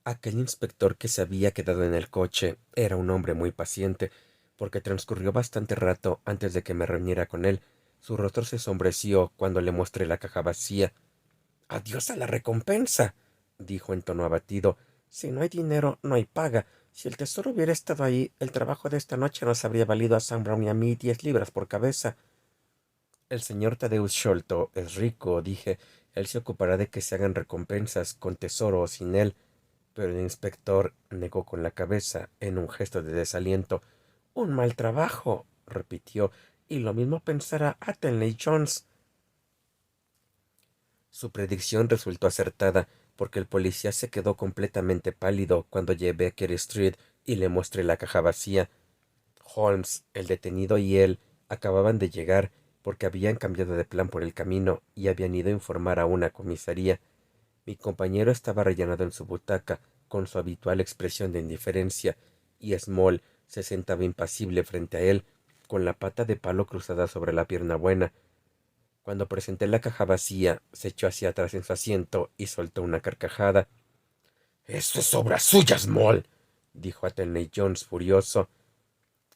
Aquel inspector que se había quedado en el coche era un hombre muy paciente, porque transcurrió bastante rato antes de que me reuniera con él. Su rostro se sombreció cuando le mostré la caja vacía. Adiós a la recompensa, dijo en tono abatido. Si no hay dinero, no hay paga. Si el tesoro hubiera estado ahí, el trabajo de esta noche nos habría valido a Sam Brown y a mí 10 libras por cabeza. El señor Tadeusz Sholto es rico, dije. Él se ocupará de que se hagan recompensas, con tesoro o sin él. Pero el inspector negó con la cabeza en un gesto de desaliento. Un mal trabajo, repitió, y lo mismo pensará Athelney Jones. Su predicción resultó acertada, porque el policía se quedó completamente pálido cuando llevé a Carey Street y le mostré la caja vacía. Holmes, el detenido y él acababan de llegar, porque habían cambiado de plan por el camino y habían ido a informar a una comisaría. Mi compañero estaba rellenado en su butaca, con su habitual expresión de indiferencia, y Small se sentaba impasible frente a él, con la pata de palo cruzada sobre la pierna buena. Cuando presenté la caja vacía, se echó hacia atrás en su asiento y soltó una carcajada. —Eso es obra suya, Small —dijo Athelney Jones furioso.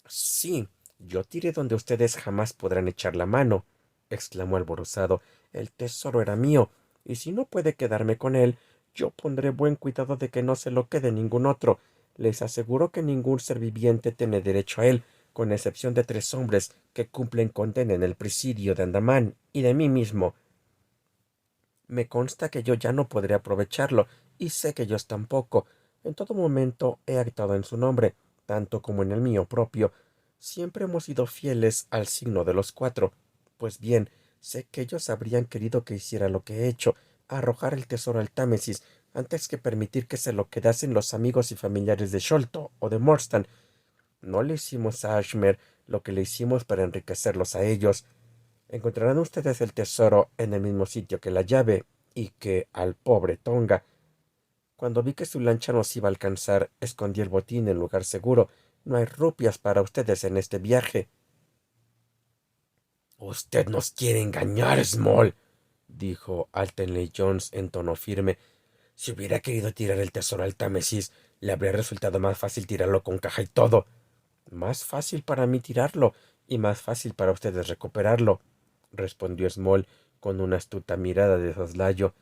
—Sí, yo tiré donde ustedes jamás podrán echar la mano —exclamó alborozado—. El tesoro era mío, y si no puede quedarme con él, yo pondré buen cuidado de que no se lo quede ningún otro. Les aseguro que ningún ser viviente tiene derecho a él, con excepción de 3 hombres que cumplen condena en el presidio de Andamán y de mí mismo. Me consta que yo ya no podré aprovecharlo, y sé que ellos tampoco. En todo momento he actuado en su nombre, tanto como en el mío propio. Siempre hemos sido fieles al signo de los 4. Pues bien, sé que ellos habrían querido que hiciera lo que he hecho, arrojar el tesoro al Támesis, antes que permitir que se lo quedasen los amigos y familiares de Sholto o de Morstan. No le hicimos a Ashmer lo que le hicimos para enriquecerlos a ellos. Encontrarán ustedes el tesoro en el mismo sitio que la llave, y que al pobre Tonga. Cuando vi que su lancha nos iba a alcanzar, escondí el botín en lugar seguro. No hay rupias para ustedes en este viaje. Usted nos quiere engañar, Small, dijo Altenley Jones en tono firme. Si hubiera querido tirar el tesoro al Támesis, le habría resultado más fácil tirarlo con caja y todo. Más fácil para mí tirarlo, y más fácil para ustedes recuperarlo, respondió Small con una astuta mirada de soslayo.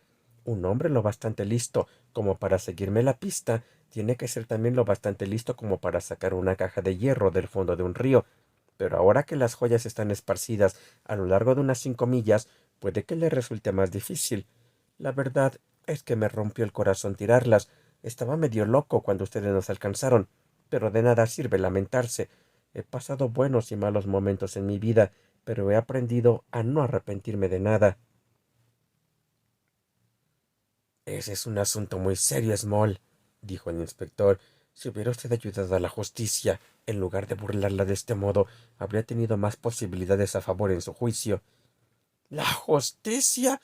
Un hombre lo bastante listo como para seguirme la pista tiene que ser también lo bastante listo como para sacar una caja de hierro del fondo de un río. Pero ahora que las joyas están esparcidas a lo largo de unas 5 millas, puede que le resulte más difícil. La verdad es que me rompió el corazón tirarlas. Estaba medio loco cuando ustedes nos alcanzaron, pero de nada sirve lamentarse. He pasado buenos y malos momentos en mi vida, pero he aprendido a no arrepentirme de nada. Ese es un asunto muy serio, Small, dijo el inspector. Si hubiera usted ayudado a la justicia, en lugar de burlarla de este modo, habría tenido más posibilidades a favor en su juicio. ¿La justicia?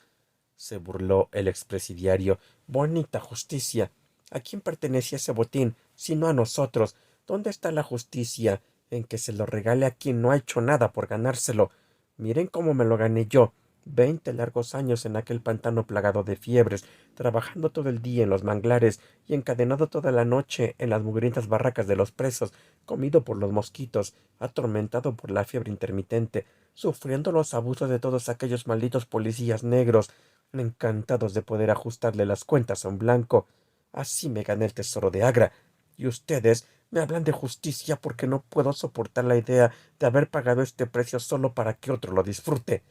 Se burló el expresidiario. Bonita justicia. ¿A quién pertenecía ese botín, sino a nosotros? ¿Dónde está la justicia en que se lo regale a quien no ha hecho nada por ganárselo? Miren cómo me lo gané yo. 20 largos años en aquel pantano plagado de fiebres, trabajando todo el día en los manglares y encadenado toda la noche en las mugrientas barracas de los presos, comido por los mosquitos, atormentado por la fiebre intermitente, sufriendo los abusos de todos aquellos malditos policías negros, encantados de poder ajustarle las cuentas a un blanco. Así me gané el tesoro de Agra. Y ustedes me hablan de justicia porque no puedo soportar la idea de haber pagado este precio solo para que otro lo disfrute.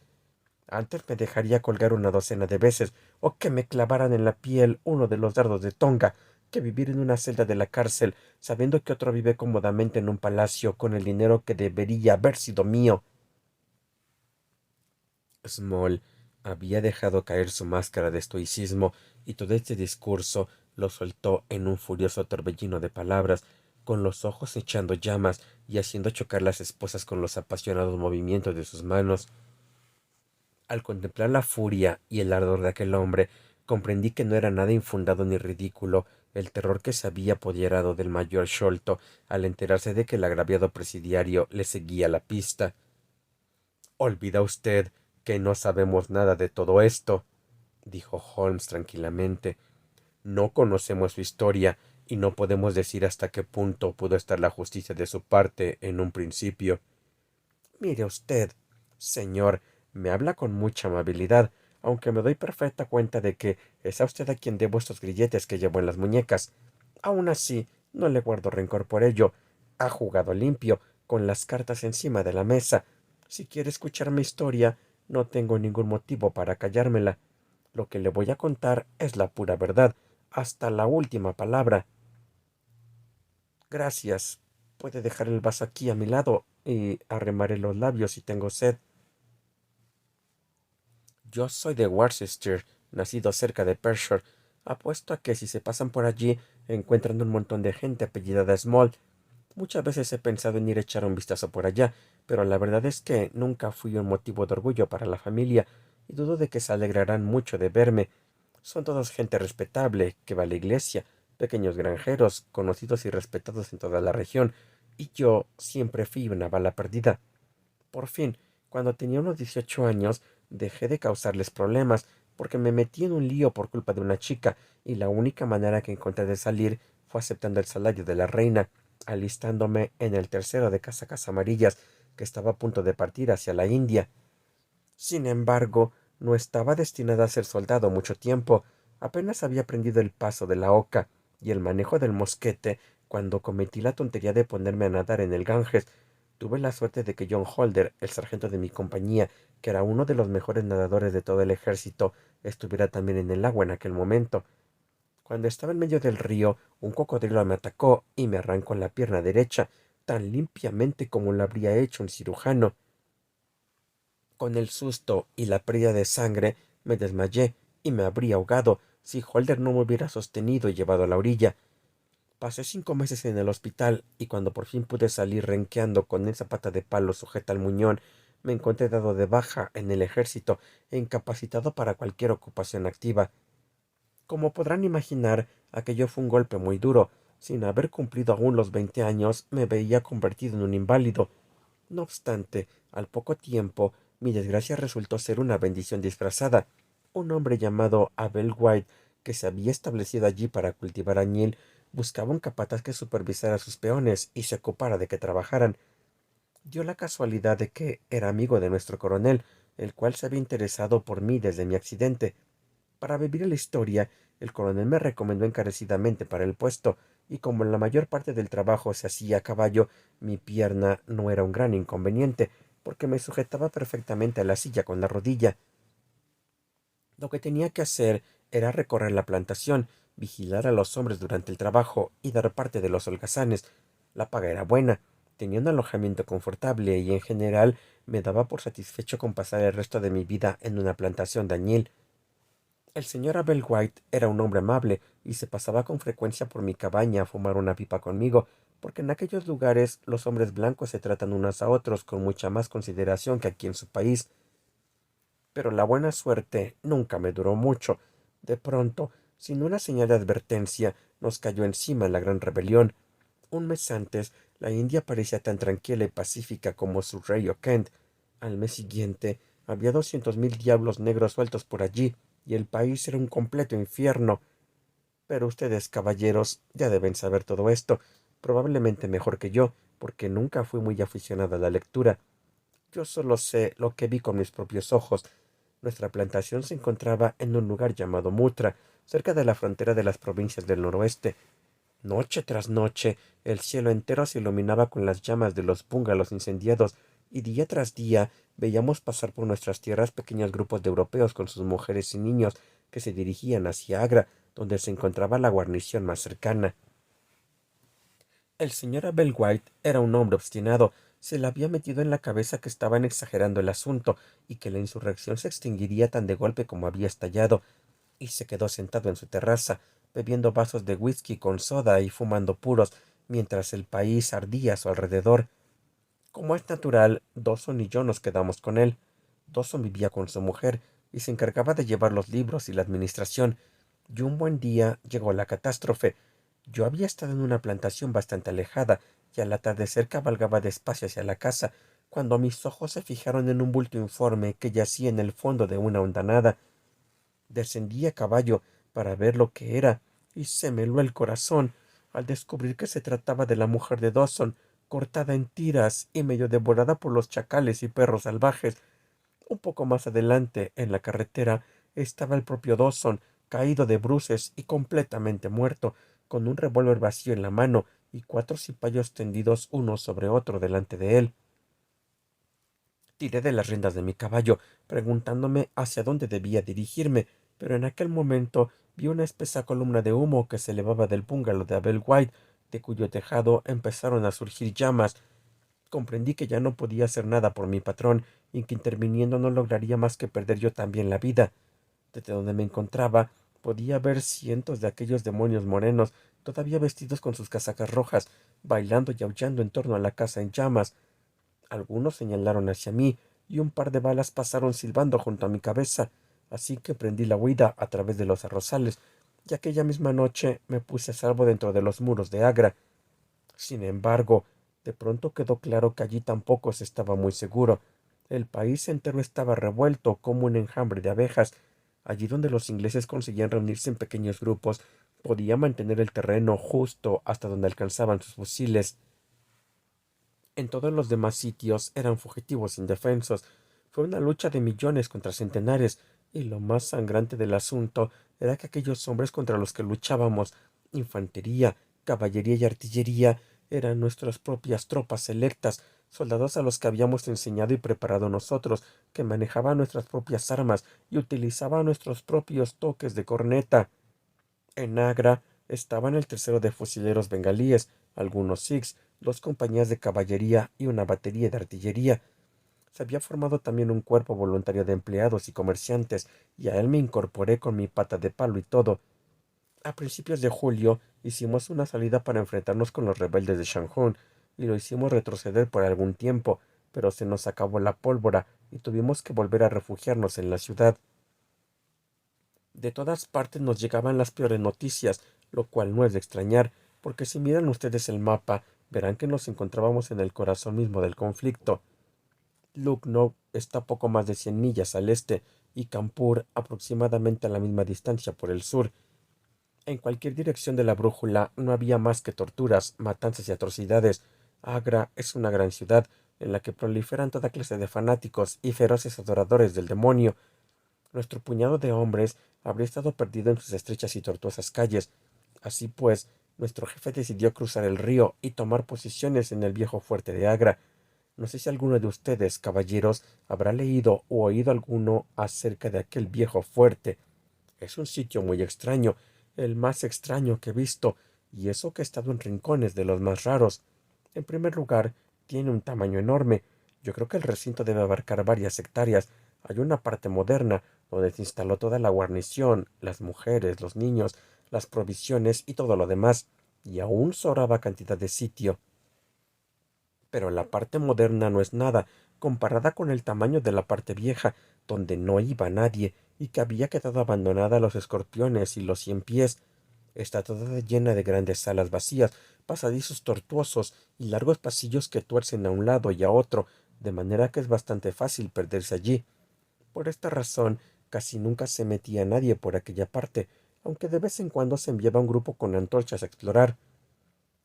Antes me dejaría colgar una docena de veces, o que me clavaran en la piel uno de los dardos de Tonga, que vivir en una celda de la cárcel, sabiendo que otro vive cómodamente en un palacio con el dinero que debería haber sido mío. Small había dejado caer su máscara de estoicismo, y todo este discurso lo soltó en un furioso torbellino de palabras, con los ojos echando llamas y haciendo chocar las esposas con los apasionados movimientos de sus manos. Al contemplar la furia y el ardor de aquel hombre, comprendí que no era nada infundado ni ridículo el terror que se había apoderado del mayor Sholto al enterarse de que el agraviado presidiario le seguía la pista. —Olvida usted que no sabemos nada de todo esto —dijo Holmes tranquilamente—. No conocemos su historia y no podemos decir hasta qué punto pudo estar la justicia de su parte en un principio. Mire usted, señor, me habla con mucha amabilidad, aunque me doy perfecta cuenta de que es a usted a quien debo estos grilletes que llevo en las muñecas. Aun así, no le guardo rencor por ello. Ha jugado limpio, con las cartas encima de la mesa. Si quiere escuchar mi historia, no tengo ningún motivo para callármela. Lo que le voy a contar es la pura verdad, hasta la última palabra. Gracias. Puede dejar el vaso aquí a mi lado y arremaré los labios si tengo sed. Yo soy de Worcester, nacido cerca de Pershore. Apuesto a que si se pasan por allí encuentran un montón de gente apellidada Small. Muchas veces he pensado en ir a echar un vistazo por allá, pero la verdad es que nunca fui un motivo de orgullo para la familia, y dudo de que se alegrarán mucho de verme. Son todos gente respetable, que va a la iglesia, pequeños granjeros, conocidos y respetados en toda la región, y yo siempre fui una bala perdida. Por fin, cuando tenía unos 18 años, dejé de causarles problemas, porque me metí en un lío por culpa de una chica, y la única manera que encontré de salir fue aceptando el salario de la reina, alistándome en el tercero de casacas amarillas, que estaba a punto de partir hacia la India. Sin embargo, no estaba destinada a ser soldado mucho tiempo. Apenas había aprendido el paso de la oca y el manejo del mosquete cuando cometí la tontería de ponerme a nadar en el Ganges. Tuve la suerte de que John Holder, el sargento de mi compañía, que era uno de los mejores nadadores de todo el ejército, estuviera también en el agua en aquel momento. Cuando estaba en medio del río, un cocodrilo me atacó y me arrancó la pierna derecha, tan limpiamente como lo habría hecho un cirujano. Con el susto y la pérdida de sangre me desmayé y me habría ahogado si Holder no me hubiera sostenido y llevado a la orilla. Pasé 5 meses en el hospital y cuando por fin pude salir renqueando con esa pata de palo sujeta al muñón, me encontré dado de baja en el ejército e incapacitado para cualquier ocupación activa. Como podrán imaginar, aquello fue un golpe muy duro. Sin haber cumplido aún los 20 años, me veía convertido en un inválido. No obstante, al poco tiempo, mi desgracia resultó ser una bendición disfrazada. Un hombre llamado Abel White, que se había establecido allí para cultivar añil, buscaba un capataz que supervisara a sus peones y se ocupara de que trabajaran. Dio la casualidad de que era amigo de nuestro coronel, el cual se había interesado por mí desde mi accidente. Para vivir la historia, el coronel me recomendó encarecidamente para el puesto, y como la mayor parte del trabajo se hacía a caballo, mi pierna no era un gran inconveniente, porque me sujetaba perfectamente a la silla con la rodilla. Lo que tenía que hacer era recorrer la plantación, vigilar a los hombres durante el trabajo y dar parte de los holgazanes. La paga era buena, tenía un alojamiento confortable y en general me daba por satisfecho con pasar el resto de mi vida en una plantación de añil. El señor Abel White era un hombre amable y se pasaba con frecuencia por mi cabaña a fumar una pipa conmigo, porque en aquellos lugares los hombres blancos se tratan unos a otros con mucha más consideración que aquí en su país. Pero la buena suerte nunca me duró mucho. De pronto, sin una señal de advertencia, nos cayó encima la gran rebelión. Un mes antes, la India parecía tan tranquila y pacífica como su rey o Kent. Al mes siguiente, había 200.000 diablos negros sueltos por allí, y el país era un completo infierno. Pero ustedes, caballeros, ya deben saber todo esto, probablemente mejor que yo, porque nunca fui muy aficionado a la lectura. Yo solo sé lo que vi con mis propios ojos. Nuestra plantación se encontraba en un lugar llamado Mutra, cerca de la frontera de las provincias del noroeste. Noche tras noche, el cielo entero se iluminaba con las llamas de los búngalos incendiados, y día tras día veíamos pasar por nuestras tierras pequeños grupos de europeos con sus mujeres y niños que se dirigían hacia Agra, donde se encontraba la guarnición más cercana. El señor Abel White era un hombre obstinado. Se le había metido en la cabeza que estaban exagerando el asunto y que la insurrección se extinguiría tan de golpe como había estallado, y se quedó sentado en su terraza, bebiendo vasos de whisky con soda y fumando puros, mientras el país ardía a su alrededor. Como es natural, Dawson y yo nos quedamos con él. Dawson vivía con su mujer y se encargaba de llevar los libros y la administración. Y un buen día llegó la catástrofe. Yo había estado en una plantación bastante alejada y al atardecer cabalgaba despacio hacia la casa, cuando mis ojos se fijaron en un bulto informe que yacía en el fondo de una hondanada. Descendí a caballo para ver lo que era, y se me heló el corazón al descubrir que se trataba de la mujer de Dawson, cortada en tiras y medio devorada por los chacales y perros salvajes. Un poco más adelante, en la carretera, estaba el propio Dawson, caído de bruces y completamente muerto, con un revólver vacío en la mano y 4 cipayos tendidos uno sobre otro delante de él. Tiré de las riendas de mi caballo, preguntándome hacia dónde debía dirigirme, pero en aquel momento vi una espesa columna de humo que se elevaba del bungalow de Abel White, de cuyo tejado empezaron a surgir llamas. Comprendí que ya no podía hacer nada por mi patrón y que interviniendo no lograría más que perder yo también la vida. Desde donde me encontraba podía ver cientos de aquellos demonios morenos, todavía vestidos con sus casacas rojas, bailando y aullando en torno a la casa en llamas. Algunos señalaron hacia mí, y un par de balas pasaron silbando junto a mi cabeza, así que prendí la huida a través de los arrozales, y aquella misma noche me puse a salvo dentro de los muros de Agra. Sin embargo, de pronto quedó claro que allí tampoco se estaba muy seguro. El país entero estaba revuelto como un enjambre de abejas. Allí donde los ingleses conseguían reunirse en pequeños grupos, podía mantener el terreno justo hasta donde alcanzaban sus fusiles. En todos los demás sitios eran fugitivos indefensos. Fue una lucha de millones contra centenares, y lo más sangrante del asunto era que aquellos hombres contra los que luchábamos, infantería, caballería y artillería, eran nuestras propias tropas selectas, soldados a los que habíamos enseñado y preparado nosotros, que manejaban nuestras propias armas y utilizaban nuestros propios toques de corneta. En Agra estaban el tercero de fusileros bengalíes, algunos sikhs, 2 compañías de caballería y una batería de artillería. Se había formado también un cuerpo voluntario de empleados y comerciantes, y a él me incorporé con mi pata de palo y todo. A principios de julio hicimos una salida para enfrentarnos con los rebeldes de Shanghun, y lo hicimos retroceder por algún tiempo, pero se nos acabó la pólvora y tuvimos que volver a refugiarnos en la ciudad. De todas partes nos llegaban las peores noticias, lo cual no es de extrañar, porque si miran ustedes el mapa, verán que nos encontrábamos en el corazón mismo del conflicto. Lucknow está a poco más de 100 millas al este y Kanpur aproximadamente a la misma distancia por el sur. En cualquier dirección de la brújula no había más que torturas, matanzas y atrocidades. Agra es una gran ciudad en la que proliferan toda clase de fanáticos y feroces adoradores del demonio. Nuestro puñado de hombres habría estado perdido en sus estrechas y tortuosas calles. Así pues, nuestro jefe decidió cruzar el río y tomar posiciones en el viejo fuerte de Agra. No sé si alguno de ustedes, caballeros, habrá leído o oído alguno acerca de aquel viejo fuerte. Es un sitio muy extraño, el más extraño que he visto, y eso que he estado en rincones de los más raros. En primer lugar, tiene un tamaño enorme. Yo creo que el recinto debe abarcar varias hectáreas. Hay una parte moderna, donde se instaló toda la guarnición, las mujeres, los niños, las provisiones y todo lo demás, y aún sobraba cantidad de sitio. Pero la parte moderna no es nada, comparada con el tamaño de la parte vieja, donde no iba nadie, y que había quedado abandonada a los escorpiones y los 100 pies. Está toda llena de grandes salas vacías, pasadizos tortuosos y largos pasillos que tuercen a un lado y a otro, de manera que es bastante fácil perderse allí. Por esta razón, casi nunca se metía nadie por aquella parte, aunque de vez en cuando se enviaba un grupo con antorchas a explorar.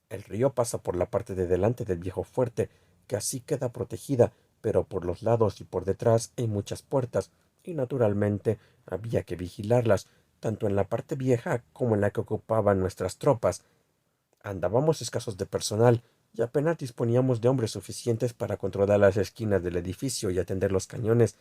El río pasa por la parte de delante del viejo fuerte, que así queda protegida, pero por los lados y por detrás hay muchas puertas, y naturalmente había que vigilarlas, tanto en la parte vieja como en la que ocupaban nuestras tropas. Andábamos escasos de personal, y apenas disponíamos de hombres suficientes para controlar las esquinas del edificio y atender los cañones.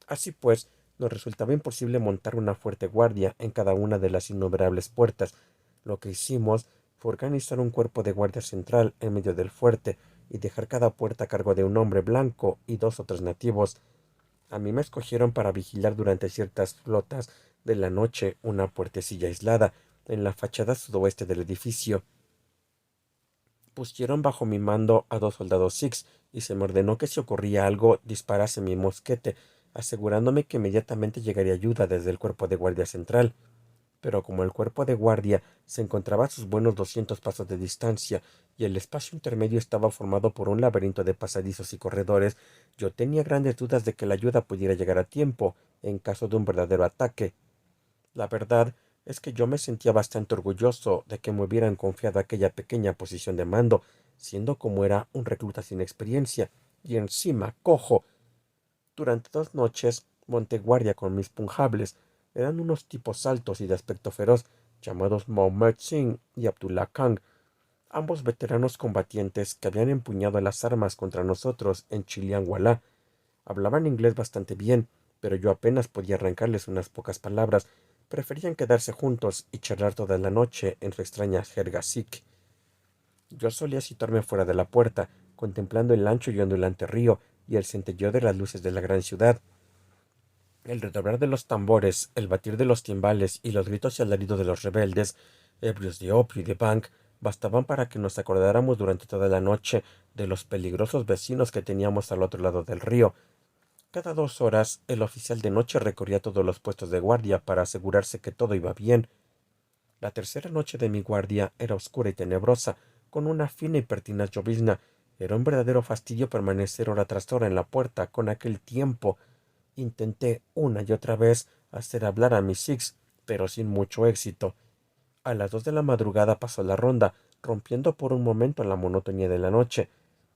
Así pues, nos resultaba imposible montar una fuerte guardia en cada una de las innumerables puertas. Lo que hicimos fue organizar un cuerpo de guardia central en medio del fuerte y dejar cada puerta a cargo de un hombre blanco y 2 o 3 nativos. A mí me escogieron para vigilar durante ciertas flotas de la noche una puertecilla aislada en la fachada sudoeste del edificio. Pusieron bajo mi mando a 2 soldados sikhs y se me ordenó que si ocurría algo disparase mi mosquete, asegurándome que inmediatamente llegaría ayuda desde el cuerpo de guardia central. Pero como el cuerpo de guardia se encontraba a sus buenos 200 pasos de distancia y el espacio intermedio estaba formado por un laberinto de pasadizos y corredores, yo tenía grandes dudas de que la ayuda pudiera llegar a tiempo en caso de un verdadero ataque. La verdad es que yo me sentía bastante orgulloso de que me hubieran confiado aquella pequeña posición de mando, siendo como era un recluta sin experiencia, y encima cojo. Durante 2 noches monté guardia con mis punjables. Eran unos tipos altos y de aspecto feroz, llamados Mohammed Singh y Abdullah Khan, ambos veteranos combatientes que habían empuñado las armas contra nosotros en Chilianwalá. Hablaban inglés bastante bien, pero yo apenas podía arrancarles unas pocas palabras. Preferían quedarse juntos y charlar toda la noche en su extraña jerga sikh. Yo solía situarme fuera de la puerta, contemplando el ancho y ondulante río y el centelleo de las luces de la gran ciudad. El redoblar de los tambores, el batir de los timbales y los gritos y alaridos de los rebeldes, ebrios de opio y de bank, bastaban para que nos acordáramos durante toda la noche de los peligrosos vecinos que teníamos al otro lado del río. Cada 2 horas el oficial de noche recorría todos los puestos de guardia para asegurarse que todo iba bien. La tercera noche de mi guardia era oscura y tenebrosa, con una fina y pertinaz llovizna. Era un verdadero fastidio permanecer hora tras hora en la puerta con aquel tiempo. Intenté una y otra vez hacer hablar a Miss Six, pero sin mucho éxito. A las 2 de la madrugada pasó la ronda, rompiendo por un momento la monotonía de la noche.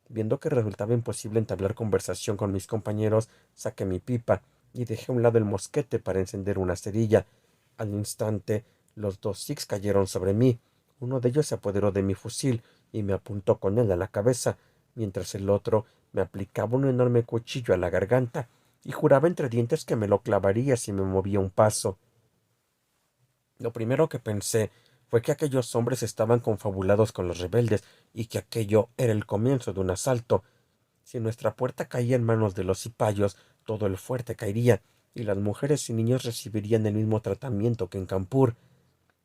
Viendo que resultaba imposible entablar conversación con mis compañeros, saqué mi pipa y dejé a un lado el mosquete para encender una cerilla. Al instante, los 2 Sikhs cayeron sobre mí. Uno de ellos se apoderó de mi fusil y me apuntó con él a la cabeza, mientras el otro me aplicaba un enorme cuchillo a la garganta y juraba entre dientes que me lo clavaría si me movía un paso. Lo primero que pensé fue que aquellos hombres estaban confabulados con los rebeldes y que aquello era el comienzo de un asalto. Si nuestra puerta caía en manos de los cipayos, todo el fuerte caería, y las mujeres y niños recibirían el mismo tratamiento que en Campur.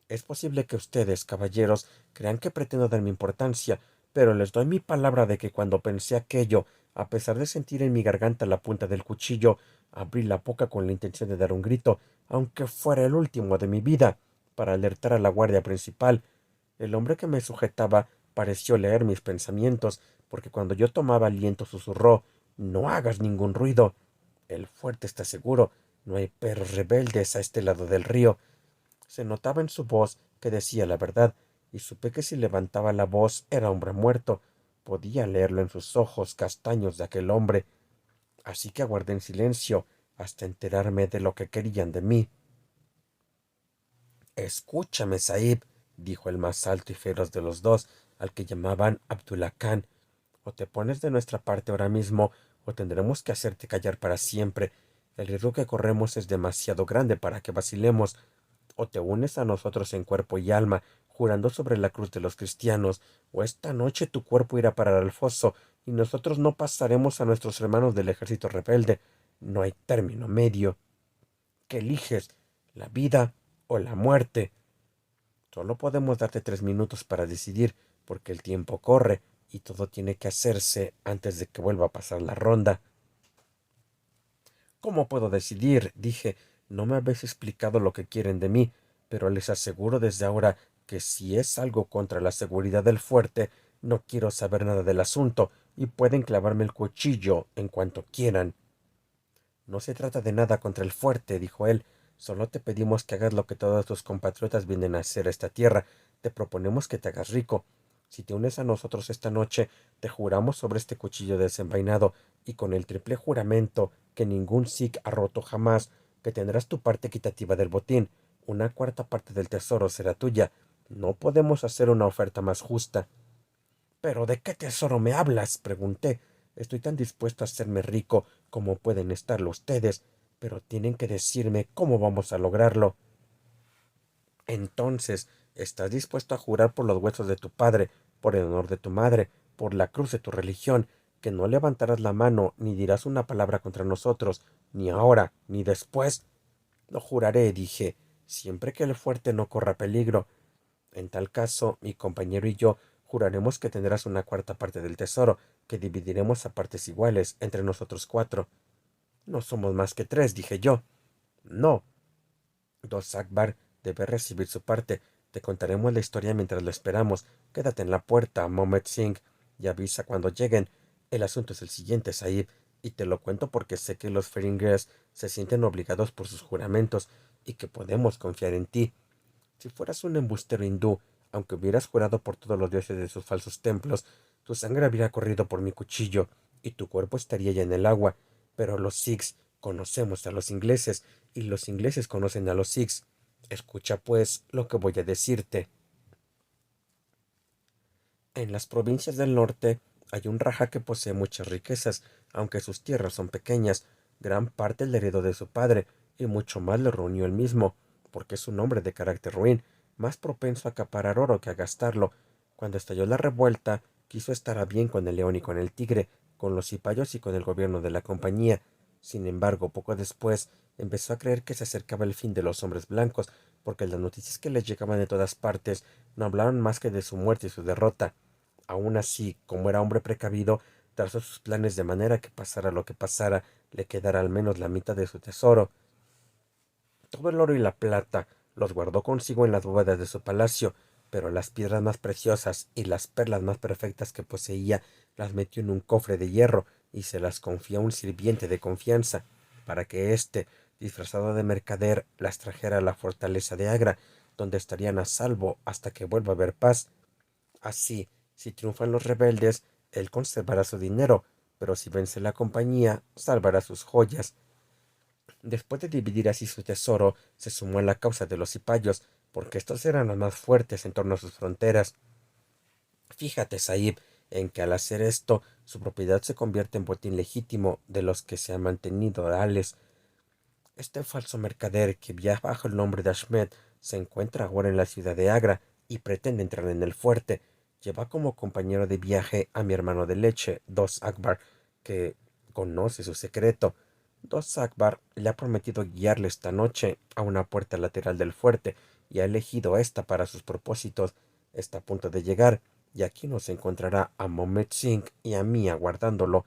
Es posible que ustedes, caballeros, crean que pretendo darme importancia, pero les doy mi palabra de que cuando pensé aquello, a pesar de sentir en mi garganta la punta del cuchillo, abrí la boca con la intención de dar un grito, aunque fuera el último de mi vida, para alertar a la guardia principal. El hombre que me sujetaba pareció leer mis pensamientos, porque cuando yo tomaba aliento susurró: No hagas ningún ruido. El fuerte está seguro. No hay perros rebeldes a este lado del río. Se notaba en su voz que decía la verdad, y supe que si levantaba la voz era hombre muerto. Podía leerlo en sus ojos castaños de aquel hombre. Así que aguardé en silencio hasta enterarme de lo que querían de mí. Escúchame, Sahib, dijo el más alto y feroz de los dos, al que llamaban Abdullah Khan. O te pones de nuestra parte ahora mismo, o tendremos que hacerte callar para siempre. El riesgo que corremos es demasiado grande para que vacilemos. O te unes a nosotros en cuerpo y alma, jurando sobre la cruz de los cristianos, o esta noche tu cuerpo irá parar al foso, y nosotros no pasaremos a nuestros hermanos del ejército rebelde. No hay término medio. ¿Qué eliges? ¿La vida o la muerte? Solo podemos darte 3 minutos para decidir, porque el tiempo corre y todo tiene que hacerse antes de que vuelva a pasar la ronda. ¿Cómo puedo decidir? Dije. No me habéis explicado lo que quieren de mí, pero les aseguro desde ahora que si es algo contra la seguridad del fuerte, no quiero saber nada del asunto, y pueden clavarme el cuchillo en cuanto quieran. No se trata de nada contra el fuerte, dijo él. Solo te pedimos que hagas lo que todos tus compatriotas vienen a hacer a esta tierra. Te proponemos que te hagas rico. Si te unes a nosotros esta noche, te juramos sobre este cuchillo desenvainado y con el triple juramento que ningún Sikh ha roto jamás, que tendrás tu parte equitativa del botín. Una cuarta parte del tesoro será tuya. No podemos hacer una oferta más justa. ¿Pero de qué tesoro me hablas? Pregunté. Estoy tan dispuesto a hacerme rico como pueden estarlo ustedes, pero tienen que decirme cómo vamos a lograrlo. Entonces, ¿estás dispuesto a jurar por los huesos de tu padre, por el honor de tu madre, por la cruz de tu religión, que no levantarás la mano ni dirás una palabra contra nosotros, ni ahora, ni después? Lo juraré, dije, siempre que el fuerte no corra peligro. En tal caso, mi compañero y yo juraremos que tendrás una cuarta parte del tesoro, que dividiremos a partes iguales entre nosotros cuatro. No somos más que tres, dije yo. No. Dos Akbar debe recibir su parte. Te contaremos la historia mientras lo esperamos. Quédate en la puerta, Mohammed Singh, y avisa cuando lleguen. El asunto es el siguiente, Sahib, y te lo cuento porque sé que los Feringers se sienten obligados por sus juramentos y que podemos confiar en ti. Si fueras un embustero hindú, aunque hubieras jurado por todos los dioses de sus falsos templos, tu sangre habría corrido por mi cuchillo, y tu cuerpo estaría ya en el agua. Pero los Sikhs conocemos a los ingleses, y los ingleses conocen a los Sikhs. Escucha, pues, lo que voy a decirte. En las provincias del norte hay un raja que posee muchas riquezas, aunque sus tierras son pequeñas. Gran parte le heredó de su padre, y mucho más le reunió él mismo, porque es un hombre de carácter ruin, más propenso a acaparar oro que a gastarlo. Cuando estalló la revuelta, quiso estar a bien con el león y con el tigre, con los cipayos y con el gobierno de la compañía. Sin embargo, poco después, empezó a creer que se acercaba el fin de los hombres blancos, porque las noticias que le llegaban de todas partes no hablaban más que de su muerte y su derrota. Aun así, como era hombre precavido, trazó sus planes de manera que pasara lo que pasara, le quedara al menos la mitad de su tesoro. Todo el oro y la plata los guardó consigo en las bóvedas de su palacio, pero las piedras más preciosas y las perlas más perfectas que poseía las metió en un cofre de hierro y se las confió a un sirviente de confianza, para que éste, disfrazado de mercader, las trajera a la fortaleza de Agra, donde estarían a salvo hasta que vuelva a haber paz. Así, si triunfan los rebeldes, él conservará su dinero, pero si vence la compañía, salvará sus joyas. Después de dividir así su tesoro, se sumó a la causa de los cipayos, porque estos eran los más fuertes en torno a sus fronteras. Fíjate, Sahib, en que al hacer esto, su propiedad se convierte en botín legítimo de los que se han mantenido orales. Este falso mercader que viaja bajo el nombre de Ashmed se encuentra ahora en la ciudad de Agra y pretende entrar en el fuerte. Lleva como compañero de viaje a mi hermano de leche, Dos Akbar, que conoce su secreto. Dos Akbar le ha prometido guiarle esta noche a una puerta lateral del fuerte y ha elegido esta para sus propósitos. Está a punto de llegar y aquí nos encontrará a Mohammed Singh y a mí aguardándolo.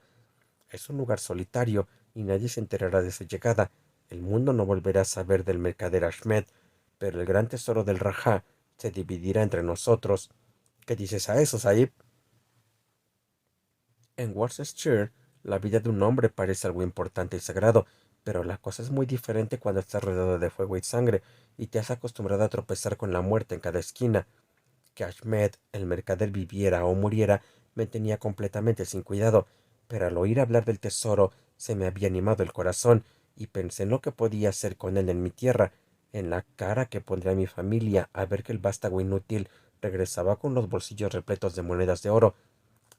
Es un lugar solitario y nadie se enterará de su llegada. El mundo no volverá a saber del mercader Ahmed, pero el gran tesoro del Rajá se dividirá entre nosotros. ¿Qué dices a eso, Sahib? En Worcestershire, la vida de un hombre parece algo importante y sagrado, pero la cosa es muy diferente cuando estás rodeado de fuego y sangre y te has acostumbrado a tropezar con la muerte en cada esquina. Que Ahmed, el mercader, viviera o muriera, me tenía completamente sin cuidado, pero al oír hablar del tesoro se me había animado el corazón, y pensé en lo que podía hacer con él en mi tierra, en la cara que pondría mi familia al ver que el vástago inútil regresaba con los bolsillos repletos de monedas de oro.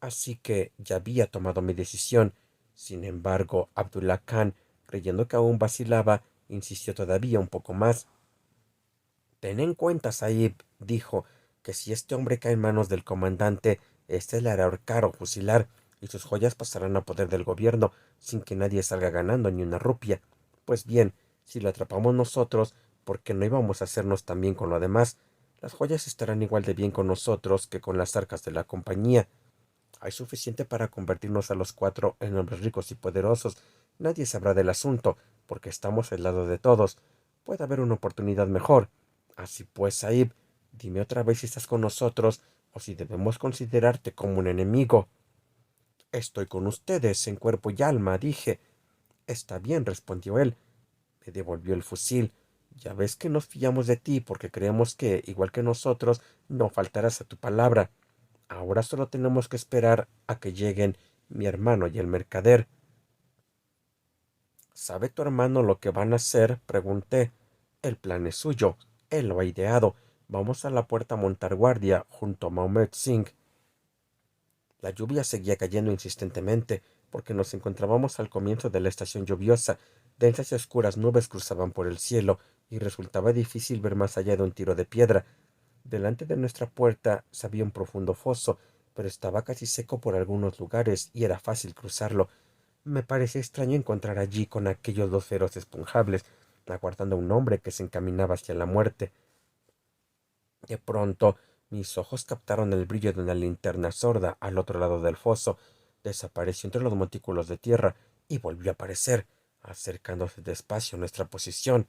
Así que ya había tomado mi decisión. Sin embargo, Abdullah Khan, creyendo que aún vacilaba, insistió todavía un poco más. Ten en cuenta, Sahib, dijo, que si este hombre cae en manos del comandante, éste le hará ahorcar o fusilar, y sus joyas pasarán a poder del gobierno, sin que nadie salga ganando ni una rupia. Pues bien, si lo atrapamos nosotros, ¿por qué no íbamos a hacernos también con lo demás? Las joyas estarán igual de bien con nosotros que con las arcas de la compañía. Hay suficiente para convertirnos a los cuatro en hombres ricos y poderosos. Nadie sabrá del asunto, porque estamos al lado de todos. Puede haber una oportunidad mejor. Así pues, Saib, dime otra vez si estás con nosotros o si debemos considerarte como un enemigo. Estoy con ustedes en cuerpo y alma, dije. Está bien, respondió él. Me devolvió el fusil. Ya ves que nos fiamos de ti porque creemos que, igual que nosotros, no faltarás a tu palabra. Ahora solo tenemos que esperar a que lleguen mi hermano y el mercader. ¿Sabe tu hermano lo que van a hacer? Pregunté. El plan es suyo. Él lo ha ideado. Vamos a la puerta a montar guardia junto a Mohammed Singh. La lluvia seguía cayendo insistentemente, porque nos encontrábamos al comienzo de la estación lluviosa. Densas y oscuras nubes cruzaban por el cielo, y resultaba difícil ver más allá de un tiro de piedra. Delante de nuestra puerta se había un profundo foso, pero estaba casi seco por algunos lugares y era fácil cruzarlo. Me parecía extraño encontrar allí con aquellos dos feroces punjables, aguardando a un hombre que se encaminaba hacia la muerte. De pronto, mis ojos captaron el brillo de una linterna sorda al otro lado del foso. Desapareció entre los montículos de tierra y volvió a aparecer, acercándose despacio a nuestra posición.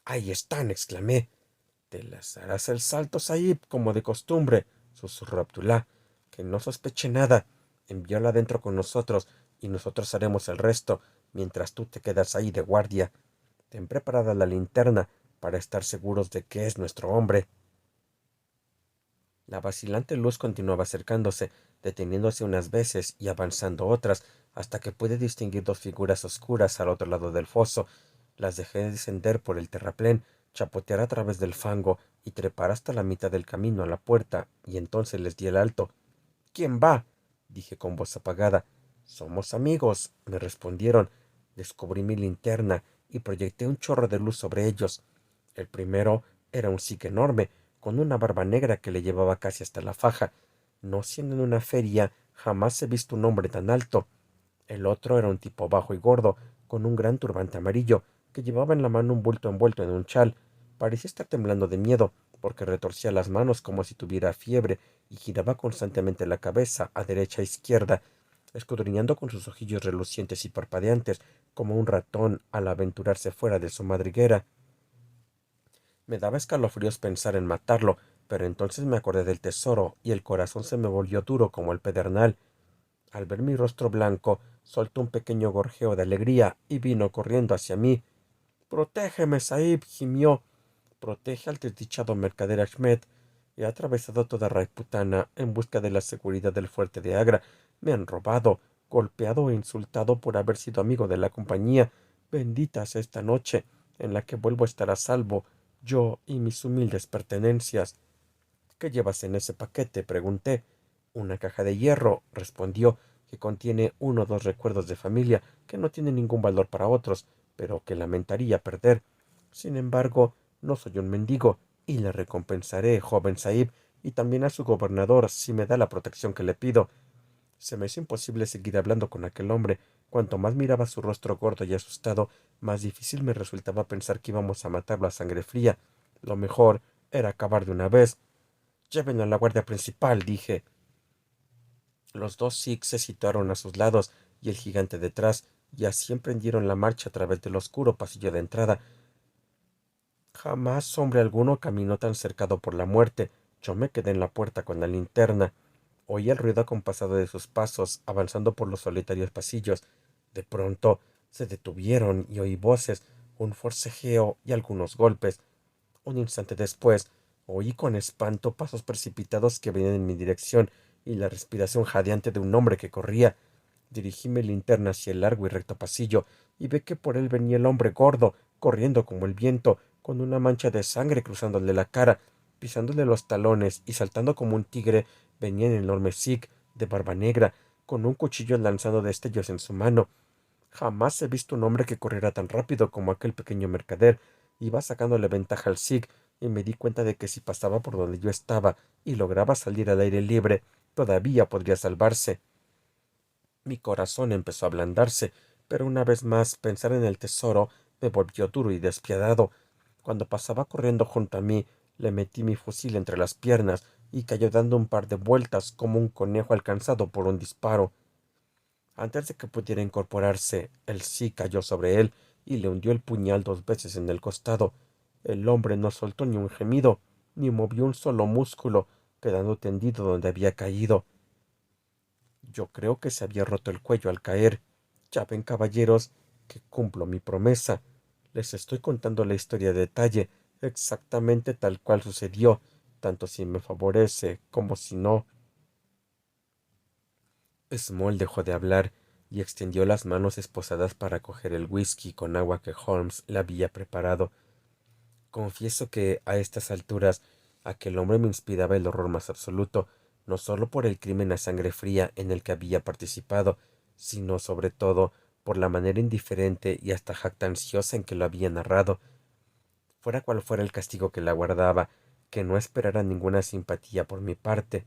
Ahí están, exclamé. Te las harás el salto, Sahib, como de costumbre, susurró Abdullah. Que no sospeche nada. Envíala adentro con nosotros y nosotros haremos el resto, mientras tú te quedas ahí de guardia. Ten preparada la linterna, para estar seguros de que es nuestro hombre. La vacilante luz continuaba acercándose, deteniéndose unas veces y avanzando otras, hasta que pude distinguir dos figuras oscuras al otro lado del foso. Las dejé descender por el terraplén, chapotear a través del fango y trepar hasta la mitad del camino a la puerta, y entonces les di el alto. ¿Quién va? Dije con voz apagada. Somos amigos, me respondieron. Descubrí mi linterna y proyecté un chorro de luz sobre ellos. El primero era un sikh enorme, con una barba negra que le llevaba casi hasta la faja. No siendo en una feria, jamás he visto un hombre tan alto. El otro era un tipo bajo y gordo, con un gran turbante amarillo, que llevaba en la mano un bulto envuelto en un chal. Parecía estar temblando de miedo, porque retorcía las manos como si tuviera fiebre y giraba constantemente la cabeza a derecha e izquierda, escudriñando con sus ojillos relucientes y parpadeantes, como un ratón al aventurarse fuera de su madriguera. Me daba escalofríos pensar en matarlo, pero entonces me acordé del tesoro y el corazón se me volvió duro como el pedernal. Al ver mi rostro blanco, soltó un pequeño gorjeo de alegría y vino corriendo hacia mí. Protégeme, Sahib, gimió. Protege al desdichado mercader Ahmed. He atravesado toda Raiputana en busca de la seguridad del fuerte de Agra. Me han robado, golpeado e insultado por haber sido amigo de la compañía. Bendita sea esta noche, en la que vuelvo a estar a salvo, yo y mis humildes pertenencias. ¿Qué llevas en ese paquete? Pregunté. Una caja de hierro, respondió, que contiene uno o dos recuerdos de familia que no tienen ningún valor para otros, pero que lamentaría perder. Sin embargo, no soy un mendigo, y le recompensaré, joven Sahib, y también a su gobernador, si me da la protección que le pido. Se me hizo imposible seguir hablando con aquel hombre. Cuanto más miraba su rostro gordo y asustado, más difícil me resultaba pensar que íbamos a matarlo a sangre fría. Lo mejor era acabar de una vez. Llévenlo a la guardia principal, dije. Los dos sikhs se situaron a sus lados y el gigante detrás, y así emprendieron la marcha a través del oscuro pasillo de entrada. Jamás hombre alguno caminó tan cercado por la muerte. Yo me quedé en la puerta con la linterna. Oí el ruido acompasado de sus pasos, avanzando por los solitarios pasillos. De pronto se detuvieron y oí voces, un forcejeo y algunos golpes. Un instante después, oí con espanto pasos precipitados que venían en mi dirección y la respiración jadeante de un hombre que corría. Dirigí mi linterna hacia el largo y recto pasillo y vi que por él venía el hombre gordo, corriendo como el viento, con una mancha de sangre cruzándole la cara, pisándole los talones y saltando como un tigre, venía el enorme sikh, de barba negra, con un cuchillo lanzando destellos en su mano. Jamás he visto un hombre que corriera tan rápido como aquel pequeño mercader. Iba sacándole ventaja al sikh, y me di cuenta de que si pasaba por donde yo estaba y lograba salir al aire libre, todavía podría salvarse. Mi corazón empezó a ablandarse, pero una vez más pensar en el tesoro me volvió duro y despiadado. Cuando pasaba corriendo junto a mí, le metí mi fusil entre las piernas y cayó dando un par de vueltas como un conejo alcanzado por un disparo. Antes de que pudiera incorporarse, el sí cayó sobre él y le hundió el puñal dos veces en el costado. El hombre no soltó ni un gemido, ni movió un solo músculo, quedando tendido donde había caído. Yo creo que se había roto el cuello al caer. Ya ven, caballeros, que cumplo mi promesa. Les estoy contando la historia de detalle, exactamente tal cual sucedió, tanto si me favorece como si no. Small dejó de hablar y extendió las manos esposadas para coger el whisky con agua que Holmes le había preparado. Confieso que, a estas alturas, aquel hombre me inspiraba el horror más absoluto, no sólo por el crimen a sangre fría en el que había participado, sino sobre todo por la manera indiferente y hasta jactanciosa en que lo había narrado. Fuera cual fuera el castigo que le aguardaba, que no esperara ninguna simpatía por mi parte.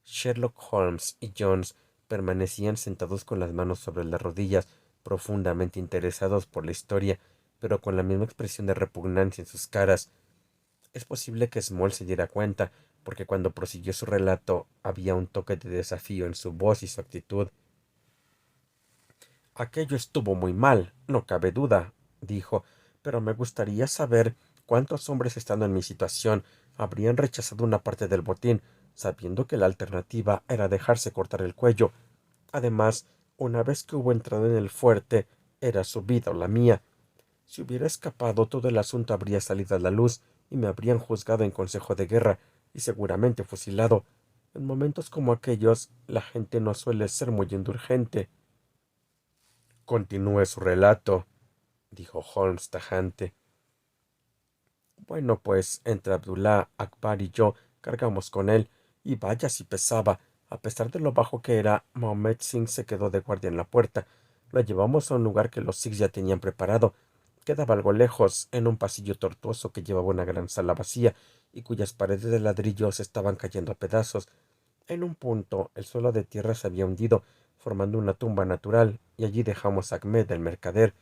Sherlock Holmes y Jones permanecían sentados con las manos sobre las rodillas, profundamente interesados por la historia, pero con la misma expresión de repugnancia en sus caras. Es posible que Small se diera cuenta, porque cuando prosiguió su relato había un toque de desafío en su voz y su actitud. Aquello estuvo muy mal, no cabe duda, dijo, pero me gustaría saber cuántos hombres estando en mi situación habrían rechazado una parte del botín, sabiendo que la alternativa era dejarse cortar el cuello. Además, una vez que hubo entrado en el fuerte, era su vida o la mía. Si hubiera escapado, todo el asunto habría salido a la luz y me habrían juzgado en consejo de guerra y seguramente fusilado. En momentos como aquellos, la gente no suele ser muy indulgente. Continúe su relato, dijo Holmes tajante. Bueno, pues entre Abdullah, Akbar y yo cargamos con él, y vaya si pesaba. A pesar de lo bajo que era, Mohammed Singh se quedó de guardia en la puerta. Lo llevamos a un lugar que los sikhs ya tenían preparado. Quedaba algo lejos, en un pasillo tortuoso que llevaba una gran sala vacía, y cuyas paredes de ladrillos estaban cayendo a pedazos. En un punto, el suelo de tierra se había hundido, formando una tumba natural, y allí dejamos a Ahmed, el mercader.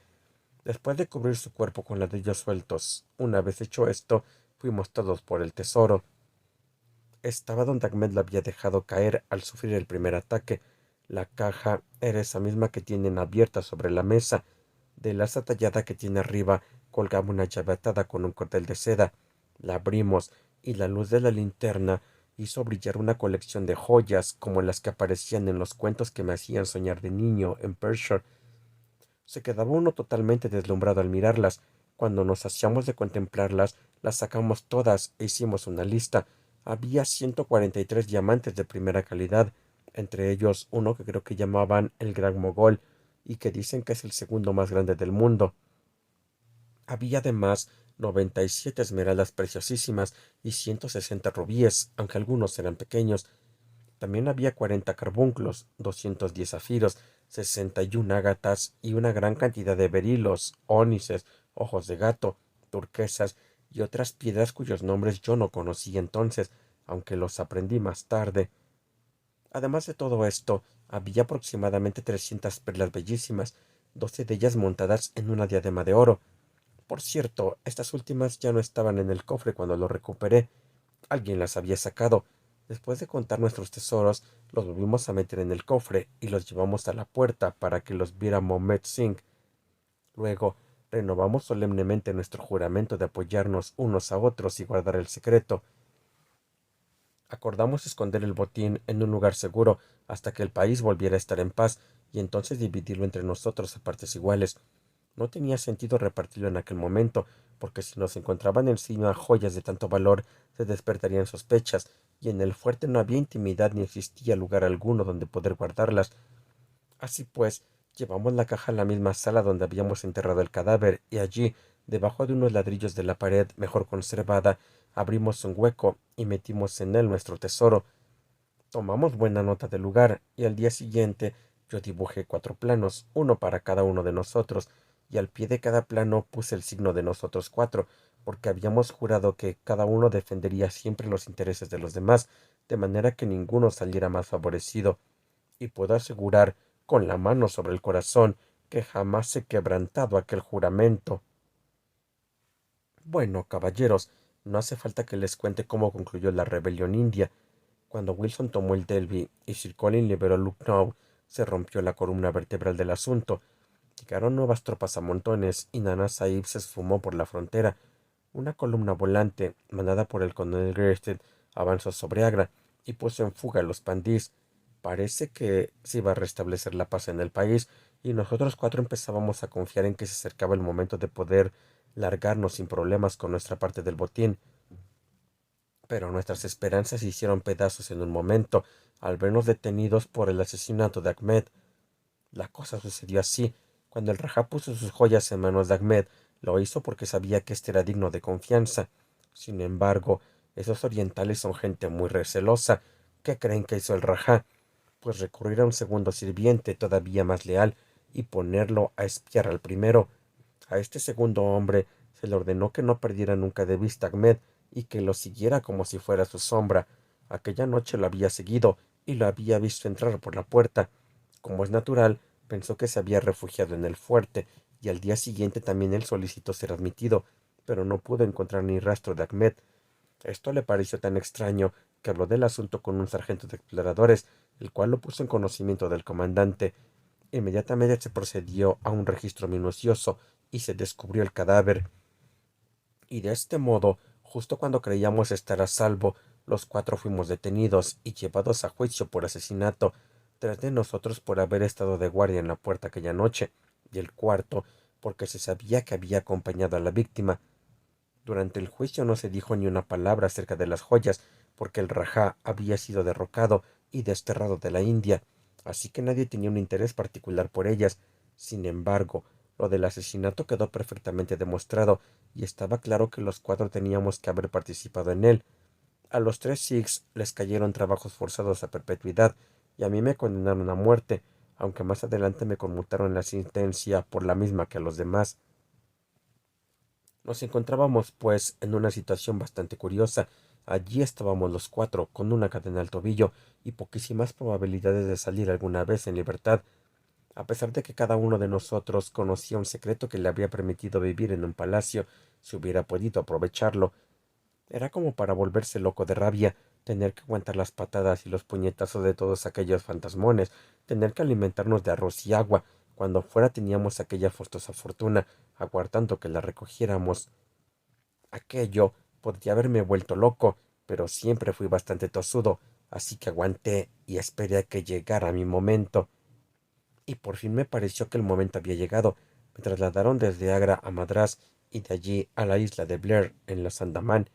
Después de cubrir su cuerpo con ladrillos sueltos, una vez hecho esto, fuimos todos por el tesoro. Estaba donde Ahmed lo había dejado caer al sufrir el primer ataque. La caja era esa misma que tienen abierta sobre la mesa. De la asa tallada que tiene arriba colgaba una llave atada con un cordel de seda. La abrimos y la luz de la linterna hizo brillar una colección de joyas como las que aparecían en los cuentos que me hacían soñar de niño en Pershore. Se quedaba uno totalmente deslumbrado al mirarlas. Cuando nos hacíamos de contemplarlas, las sacamos todas e hicimos una lista. Había 143 diamantes de primera calidad, entre ellos uno que creo que llamaban el Gran Mogol, y que dicen que es el segundo más grande del mundo. Había además 97 esmeraldas preciosísimas y 160 rubíes, aunque algunos eran pequeños. También había 40 carbunclos, 210 zafiros, 61 ágatas y una gran cantidad de berilos, ónices, ojos de gato, turquesas y otras piedras cuyos nombres yo no conocía entonces, aunque los aprendí más tarde. Además de todo esto, había aproximadamente 300 perlas bellísimas, 12 de ellas montadas en una diadema de oro. Por cierto, estas últimas ya no estaban en el cofre cuando lo recuperé. Alguien las había sacado. Después de contar nuestros tesoros, los volvimos a meter en el cofre y los llevamos a la puerta para que los viera Mohammed Singh. Luego, renovamos solemnemente nuestro juramento de apoyarnos unos a otros y guardar el secreto. Acordamos esconder el botín en un lugar seguro hasta que el país volviera a estar en paz y entonces dividirlo entre nosotros a partes iguales. No tenía sentido repartirlo en aquel momento, porque si nos encontraban encima joyas de tanto valor, se despertarían sospechas, y en el fuerte no había intimidad ni existía lugar alguno donde poder guardarlas. Así pues, llevamos la caja a la misma sala donde habíamos enterrado el cadáver, y allí, debajo de unos ladrillos de la pared mejor conservada, abrimos un hueco y metimos en él nuestro tesoro. Tomamos buena nota del lugar, y al día siguiente yo dibujé 4 planos, uno para cada uno de nosotros, y al pie de cada plano puse el signo de nosotros 4, porque habíamos jurado que cada uno defendería siempre los intereses de los demás, de manera que ninguno saliera más favorecido. Y puedo asegurar, con la mano sobre el corazón, que jamás he quebrantado aquel juramento. Bueno, caballeros, no hace falta que les cuente cómo concluyó la rebelión india. Cuando Wilson tomó el Delhi y Sir Colin liberó Lucknow, se rompió la columna vertebral del asunto. Llegaron nuevas tropas a montones y Nana Sahib se esfumó por la frontera. Una columna volante, mandada por el coronel Grested, avanzó sobre Agra y puso en fuga a los pandís. Parece que se iba a restablecer la paz en el país, y nosotros 4 empezábamos a confiar en que se acercaba el momento de poder largarnos sin problemas con nuestra parte del botín. Pero nuestras esperanzas se hicieron pedazos en un momento, al vernos detenidos por el asesinato de Ahmed. La cosa sucedió así. Cuando el Rajá puso sus joyas en manos de Ahmed, lo hizo porque sabía que éste era digno de confianza. Sin embargo, esos orientales son gente muy recelosa. ¿Qué creen que hizo el Rajá? Pues recurrir a un segundo sirviente todavía más leal y ponerlo a espiar al primero. A este segundo hombre se le ordenó que no perdiera nunca de vista a Ahmed y que lo siguiera como si fuera su sombra. Aquella noche lo había seguido y lo había visto entrar por la puerta. Como es natural, pensó que se había refugiado en el fuerte, y al día siguiente también él solicitó ser admitido, pero no pudo encontrar ni rastro de Ahmed. Esto le pareció tan extraño que habló del asunto con un sargento de exploradores, el cual lo puso en conocimiento del comandante. Inmediatamente se procedió a un registro minucioso y se descubrió el cadáver. Y de este modo, justo cuando creíamos estar a salvo, los 4 fuimos detenidos y llevados a juicio por asesinato, 3 de nosotros por haber estado de guardia en la puerta aquella noche, y el cuarto porque se sabía que había acompañado a la víctima. Durante el juicio no se dijo ni una palabra acerca de las joyas, porque el Rajá había sido derrocado y desterrado de la India, así que nadie tenía un interés particular por ellas. Sin embargo, lo del asesinato quedó perfectamente demostrado, y estaba claro que los cuatro teníamos que haber participado en él. A los tres Sikhs les cayeron trabajos forzados a perpetuidad, y a mí me condenaron a muerte, aunque más adelante me conmutaron la sentencia por la misma que a los demás. Nos encontrábamos, pues, en una situación bastante curiosa. Allí estábamos los cuatro, con una cadena al tobillo y poquísimas probabilidades de salir alguna vez en libertad, a pesar de que cada uno de nosotros conocía un secreto que le habría permitido vivir en un palacio, si hubiera podido aprovecharlo. Era como para volverse loco de rabia, tener que aguantar las patadas y los puñetazos de todos aquellos fantasmones, tener que alimentarnos de arroz y agua, cuando fuera teníamos aquella forzosa fortuna, aguardando que la recogiéramos. Aquello podría haberme vuelto loco, pero siempre fui bastante tosudo, así que aguanté y esperé a que llegara mi momento. Y por fin me pareció que el momento había llegado. Me trasladaron desde Agra a Madrás y de allí a la isla de Blair, en los Andamán.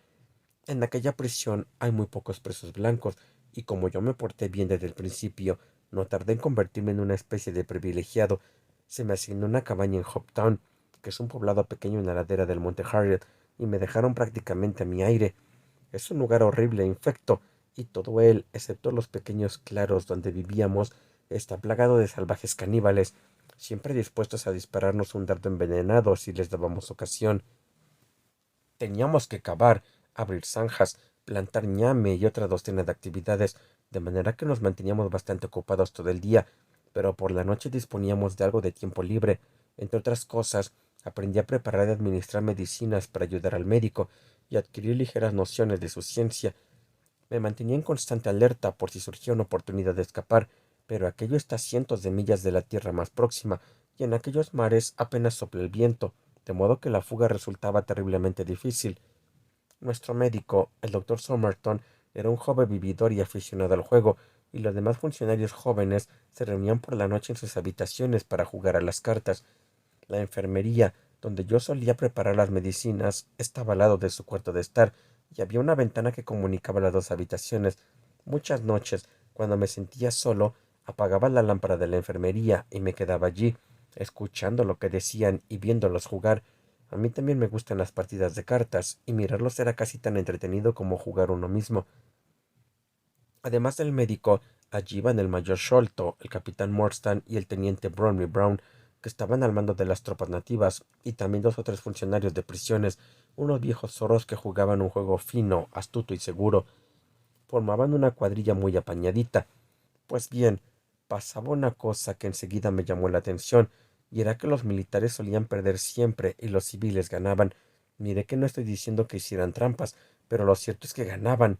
En aquella prisión hay muy pocos presos blancos, y como yo me porté bien desde el principio, no tardé en convertirme en una especie de privilegiado. Se me asignó una cabaña en Hopetown, que es un poblado pequeño en la ladera del monte Harriet, y me dejaron prácticamente a mi aire. Es un lugar horrible e infecto, y todo él, excepto los pequeños claros donde vivíamos, está plagado de salvajes caníbales, siempre dispuestos a dispararnos un dardo envenenado si les dábamos ocasión. Teníamos que cavar, abrir zanjas, plantar ñame y otra docena de actividades, de manera que nos manteníamos bastante ocupados todo el día, pero por la noche disponíamos de algo de tiempo libre. Entre otras cosas, aprendí a preparar y administrar medicinas para ayudar al médico y adquirí ligeras nociones de su ciencia. Me mantenía en constante alerta por si surgía una oportunidad de escapar, pero aquello está a cientos de millas de la tierra más próxima, y en aquellos mares apenas sopla el viento, de modo que la fuga resultaba terriblemente difícil. Nuestro médico, el doctor Somerton, era un joven vividor y aficionado al juego, y los demás funcionarios jóvenes se reunían por la noche en sus habitaciones para jugar a las cartas. La enfermería, donde yo solía preparar las medicinas, estaba al lado de su cuarto de estar, y había una ventana que comunicaba las dos habitaciones. Muchas noches, cuando me sentía solo, apagaba la lámpara de la enfermería y me quedaba allí, escuchando lo que decían y viéndolos jugar. A mí también me gustan las partidas de cartas, y mirarlos era casi tan entretenido como jugar uno mismo. Además del médico, allí iban el mayor Sholto, el capitán Morstan y el teniente Bromley Brown, que estaban al mando de las tropas nativas, y también dos o tres funcionarios de prisiones, unos viejos zorros que jugaban un juego fino, astuto y seguro. Formaban una cuadrilla muy apañadita. Pues bien, pasaba una cosa que enseguida me llamó la atención, y era que los militares solían perder siempre y los civiles ganaban. Miré que no estoy diciendo que hicieran trampas, pero lo cierto es que ganaban.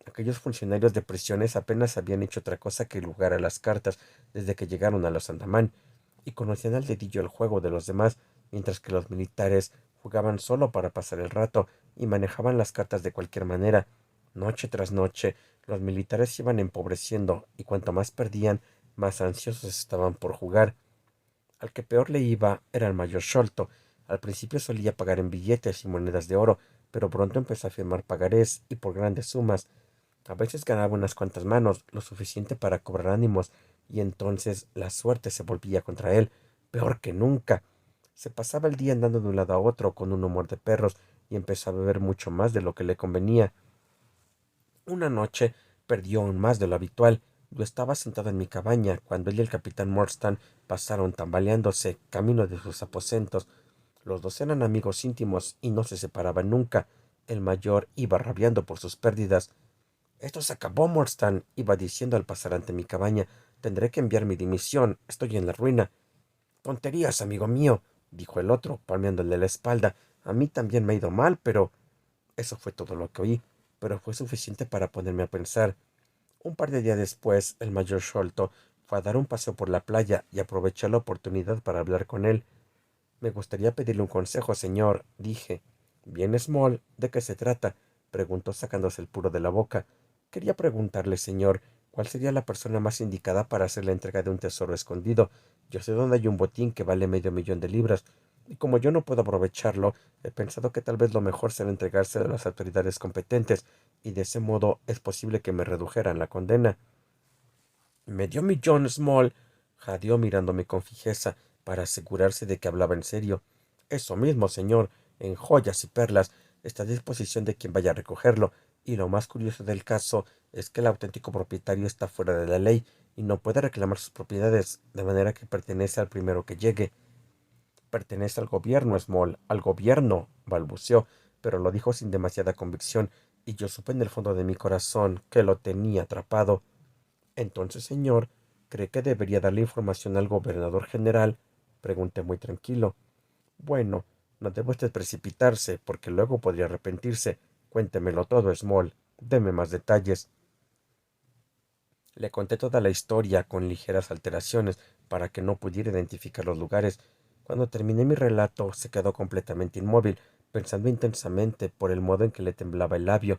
Aquellos funcionarios de prisiones apenas habían hecho otra cosa que jugar a las cartas desde que llegaron a los Andamán, y conocían al dedillo el juego de los demás, mientras que los militares jugaban solo para pasar el rato y manejaban las cartas de cualquier manera. Noche tras noche, los militares iban empobreciendo, y cuanto más perdían, más ansiosos estaban por jugar. Al que peor le iba era el mayor Sholto. Al principio solía pagar en billetes y monedas de oro, pero pronto empezó a firmar pagarés y por grandes sumas. A veces ganaba unas cuantas manos, lo suficiente para cobrar ánimos, y entonces la suerte se volvía contra él, peor que nunca. Se pasaba el día andando de un lado a otro con un humor de perros, y empezó a beber mucho más de lo que le convenía. Una noche perdió aún más de lo habitual. Yo estaba sentado en mi cabaña cuando él y el capitán Morstan pasaron tambaleándose camino de sus aposentos. Los dos eran amigos íntimos y no se separaban nunca. El mayor iba rabiando por sus pérdidas. Esto se acabó, Morstan, iba diciendo al pasar ante mi cabaña. Tendré que enviar mi dimisión. Estoy en la ruina. Tonterías, amigo mío, dijo el otro, palmeándole la espalda. A mí también me ha ido mal, pero eso fue todo lo que oí, pero fue suficiente para ponerme a pensar. Un par de días después, el mayor Sholto fue a dar un paseo por la playa y aproveché la oportunidad para hablar con él. Me gustaría pedirle un consejo, señor, dije. Bien, Small, ¿de qué se trata? Preguntó sacándose el puro de la boca. Quería preguntarle, señor, cuál sería la persona más indicada para hacer la entrega de un tesoro escondido. Yo sé dónde hay un botín que vale medio millón de libras. y como yo no puedo aprovecharlo, he pensado que tal vez lo mejor será entregárselo a las autoridades competentes, y de ese modo es posible que me redujeran la condena. Medio millón, Small, jadeó mirándome con fijeza para asegurarse de que hablaba en serio. Eso mismo, señor, en joyas y perlas, está a disposición de quien vaya a recogerlo, y lo más curioso del caso es que el auténtico propietario está fuera de la ley y no puede reclamar sus propiedades, de manera que pertenece al primero que llegue. Pertenece al gobierno, Small, al gobierno, balbuceó, pero lo dijo sin demasiada convicción, y yo supe en el fondo de mi corazón que lo tenía atrapado. Entonces, señor, ¿cree que debería darle información al gobernador general? Pregunté muy tranquilo. Bueno, no debe usted precipitarse, porque luego podría arrepentirse. Cuéntemelo todo, Small. Deme más detalles. Le conté toda la historia con ligeras alteraciones para que no pudiera identificar los lugares. Cuando terminé mi relato, se quedó completamente inmóvil, pensando intensamente por el modo en que le temblaba el labio.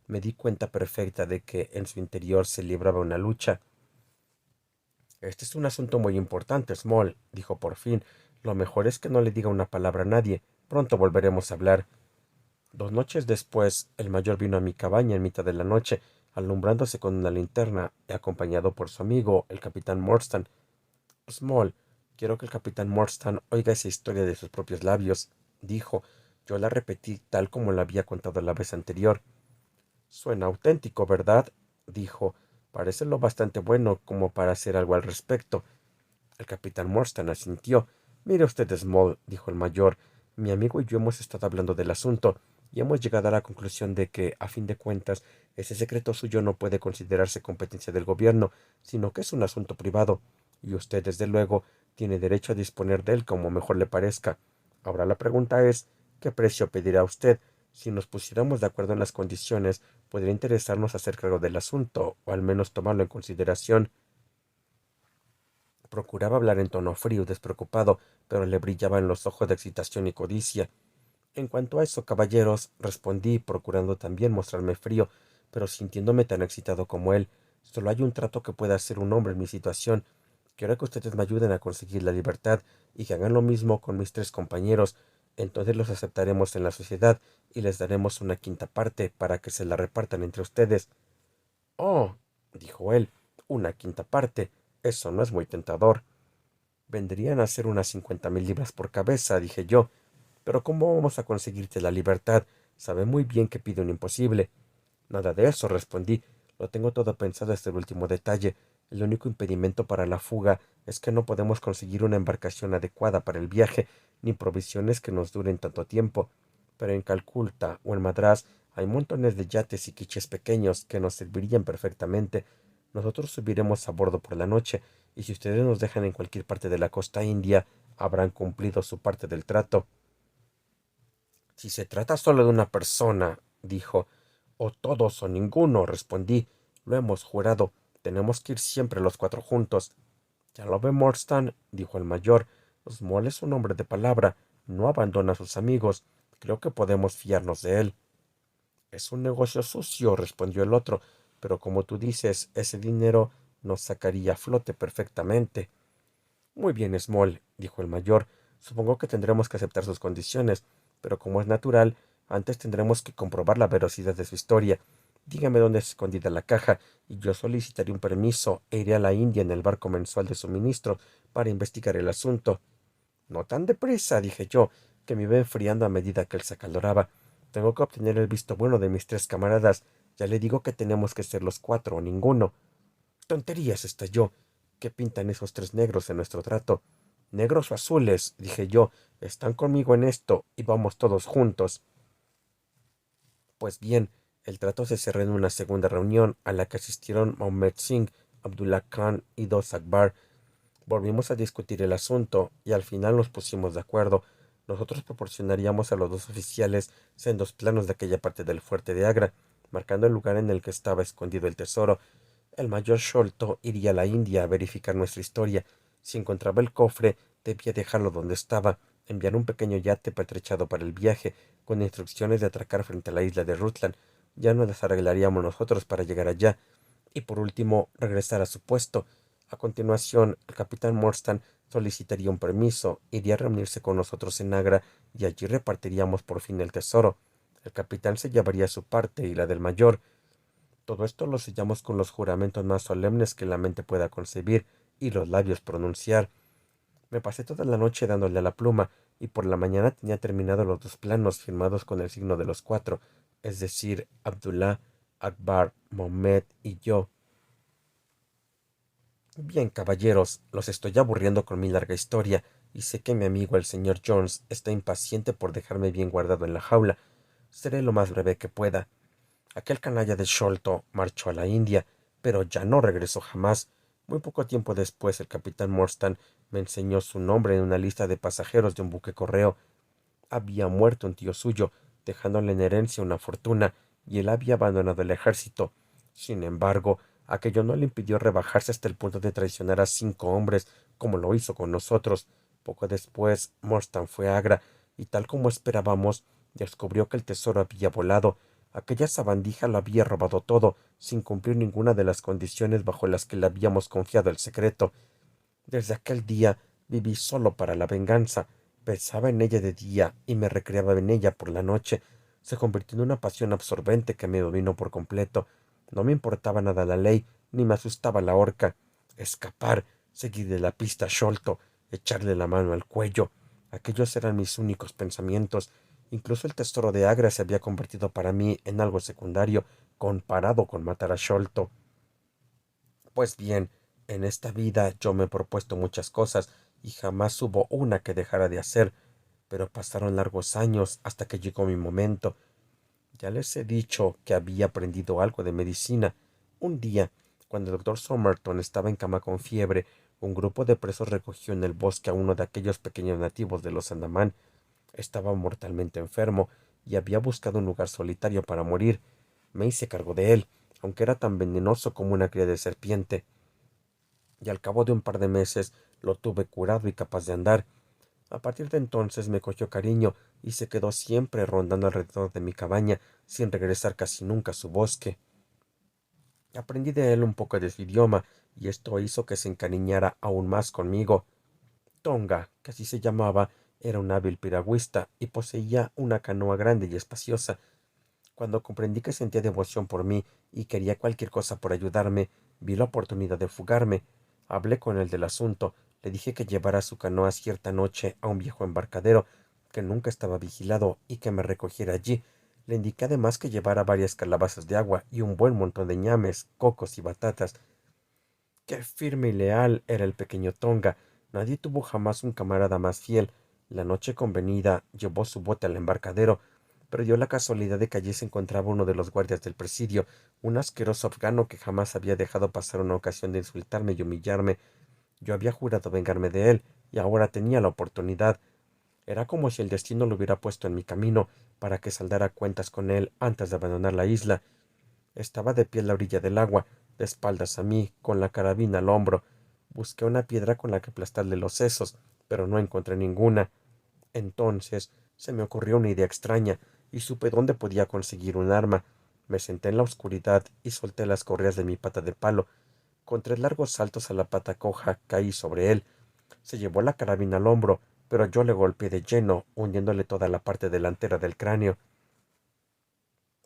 Me di cuenta perfecta de que en su interior se libraba una lucha. Este es un asunto muy importante, Small, dijo por fin. Lo mejor es que no le diga una palabra a nadie. Pronto volveremos a hablar. 2 noches después, el mayor vino a mi cabaña en mitad de la noche, alumbrándose con una linterna, y acompañado por su amigo, el capitán Morstan. Small, quiero que el capitán Morstan oiga esa historia de sus propios labios, dijo. Yo la repetí tal como la había contado la vez anterior. Suena auténtico, ¿verdad? Dijo. Parece lo bastante bueno como para hacer algo al respecto. El capitán Morstan asintió. Mire usted, Small, dijo el mayor, mi amigo y yo hemos estado hablando del asunto, y hemos llegado a la conclusión de que, a fin de cuentas, ese secreto suyo no puede considerarse competencia del gobierno, sino que es un asunto privado, y usted, desde luego, tiene derecho a disponer de él como mejor le parezca. Ahora la pregunta es, ¿qué precio pedirá usted? Si nos pusiéramos de acuerdo en las condiciones, podría interesarnos hacer cargo del asunto, o al menos tomarlo en consideración. Procuraba hablar en tono frío y despreocupado, pero le brillaban los ojos de excitación y codicia. En cuanto a eso, caballeros, respondí, procurando también mostrarme frío, pero sintiéndome tan excitado como él. Solo hay un trato que pueda hacer un hombre en mi situación. Quiero que ustedes me ayuden a conseguir la libertad, y que hagan lo mismo con mis 3 compañeros. Entonces los aceptaremos en la sociedad y les daremos una quinta parte para que se la repartan entre ustedes. Oh, dijo él, una quinta parte. Eso no es muy tentador. Vendrían a ser unas 50.000 libras por cabeza, dije yo. Pero ¿cómo vamos a conseguirte la libertad? Sabe muy bien que pide un imposible. Nada de eso, respondí. Lo tengo todo pensado hasta el último detalle. El único impedimento para la fuga es que no podemos conseguir una embarcación adecuada para el viaje, ni provisiones que nos duren tanto tiempo. Pero en Calcuta o en Madrás hay montones de yates y quiches pequeños que nos servirían perfectamente. Nosotros subiremos a bordo por la noche, y si ustedes nos dejan en cualquier parte de la costa india, habrán cumplido su parte del trato. Si se trata solo de una persona, dijo. O todos o ninguno, respondí. Lo hemos jurado. Tenemos que ir siempre los 4 juntos. Ya lo ve, Morstan, dijo el mayor. Small es un hombre de palabra. No abandona a sus amigos. Creo que podemos fiarnos de él. Es un negocio sucio, respondió el otro, pero como tú dices, ese dinero nos sacaría a flote perfectamente. Muy bien, Small, dijo el mayor. Supongo que tendremos que aceptar sus condiciones, pero como es natural, antes tendremos que comprobar la veracidad de su historia. Dígame dónde es escondida la caja, y yo solicitaré un permiso e iré a la India en el barco mensual de suministro para investigar el asunto. No tan deprisa, dije yo, que me iba enfriando a medida que él se acaloraba. Tengo que obtener el visto bueno de mis 3 camaradas. Ya le digo que tenemos que ser los 4 o ninguno. Tonterías, estalló. ¿Qué pintan esos 3 negros en nuestro trato? Negros o azules, dije yo, están conmigo en esto y vamos todos juntos. Pues bien, el trato se cerró en una segunda reunión a la que asistieron Mohammed Singh, Abdullah Khan y Dos Akbar. Volvimos a discutir el asunto y al final nos pusimos de acuerdo. Nosotros proporcionaríamos a los 2 oficiales sendos planos de aquella parte del fuerte de Agra, marcando el lugar en el que estaba escondido el tesoro. El mayor Sholto iría a la India a verificar nuestra historia. Si encontraba el cofre, debía dejarlo donde estaba, enviar un pequeño yate pertrechado para el viaje, con instrucciones de atracar frente a la isla de Rutland. Ya nos las arreglaríamos nosotros para llegar allá. Y por último, regresar a su puesto. A continuación, el capitán Morstan solicitaría un permiso, iría a reunirse con nosotros en Agra y allí repartiríamos por fin el tesoro. El capitán se llevaría su parte y la del mayor. Todo esto lo sellamos con los juramentos más solemnes que la mente pueda concebir y los labios pronunciar. Me pasé toda la noche dándole a la pluma, y por la mañana tenía terminados los dos planos firmados con el signo de los cuatro, es decir, Abdullah, Akbar, Mohammed y yo. Bien, caballeros, los estoy aburriendo con mi larga historia, y sé que mi amigo el señor Jones está impaciente por dejarme bien guardado en la jaula. Seré lo más breve que pueda. Aquel canalla de Sholto marchó a la India, pero ya no regresó jamás. Muy poco tiempo después el capitán Morstan me enseñó su nombre en una lista de pasajeros de un buque correo. Había muerto un tío suyo, dejándole en herencia una fortuna, y él había abandonado el ejército. Sin embargo, aquello no le impidió rebajarse hasta el punto de traicionar a 5 hombres, como lo hizo con nosotros. Poco después, Morstan fue a Agra, y tal como esperábamos, descubrió que el tesoro había volado. Aquella sabandija lo había robado todo, sin cumplir ninguna de las condiciones bajo las que le habíamos confiado el secreto. Desde aquel día viví solo para la venganza. Pensaba en ella de día y me recreaba en ella por la noche. Se convirtió en una pasión absorbente que me dominó por completo. No me importaba nada la ley, ni me asustaba la horca. Escapar, seguir de la pista a Sholto, echarle la mano al cuello. Aquellos eran mis únicos pensamientos. Incluso el tesoro de Agra se había convertido para mí en algo secundario, comparado con matar a Sholto. Pues bien, en esta vida yo me he propuesto muchas cosas y jamás hubo una que dejara de hacer, pero pasaron largos años hasta que llegó mi momento. Ya les he dicho que había aprendido algo de medicina. Un día, cuando el doctor Somerton estaba en cama con fiebre, un grupo de presos recogió en el bosque a uno de aquellos pequeños nativos de los Andamán. Estaba mortalmente enfermo y había buscado un lugar solitario para morir. Me hice cargo de él, aunque era tan venenoso como una cría de serpiente, y al cabo de un par de meses lo tuve curado y capaz de andar. A partir de entonces me cogió cariño y se quedó siempre rondando alrededor de mi cabaña, sin regresar casi nunca a su bosque. Aprendí de él un poco de su idioma, y esto hizo que se encariñara aún más conmigo. Tonga, que así se llamaba, era un hábil piragüista y poseía una canoa grande y espaciosa. Cuando comprendí que sentía devoción por mí y quería cualquier cosa por ayudarme, vi la oportunidad de fugarme. Hablé con él del asunto, le dije que llevara su canoa cierta noche a un viejo embarcadero que nunca estaba vigilado y que me recogiera allí. Le indiqué además que llevara varias calabazas de agua y un buen montón de ñames, cocos y batatas. Qué firme y leal era el pequeño Tonga. Nadie tuvo jamás un camarada más fiel. La noche convenida llevó su bote al embarcadero, pero dio la casualidad de que allí se encontraba uno de los guardias del presidio, un asqueroso afgano que jamás había dejado pasar una ocasión de insultarme y humillarme. Yo había jurado vengarme de él, y ahora tenía la oportunidad. Era como si el destino lo hubiera puesto en mi camino, para que saldara cuentas con él antes de abandonar la isla. Estaba de pie en la orilla del agua, de espaldas a mí, con la carabina al hombro. Busqué una piedra con la que aplastarle los sesos, pero no encontré ninguna. Entonces se me ocurrió una idea extraña, y supe dónde podía conseguir un arma. Me senté en la oscuridad y solté las correas de mi pata de palo. Con 3 largos saltos a la pata coja caí sobre él. Se llevó la carabina al hombro, pero yo le golpeé de lleno, hundiéndole toda la parte delantera del cráneo.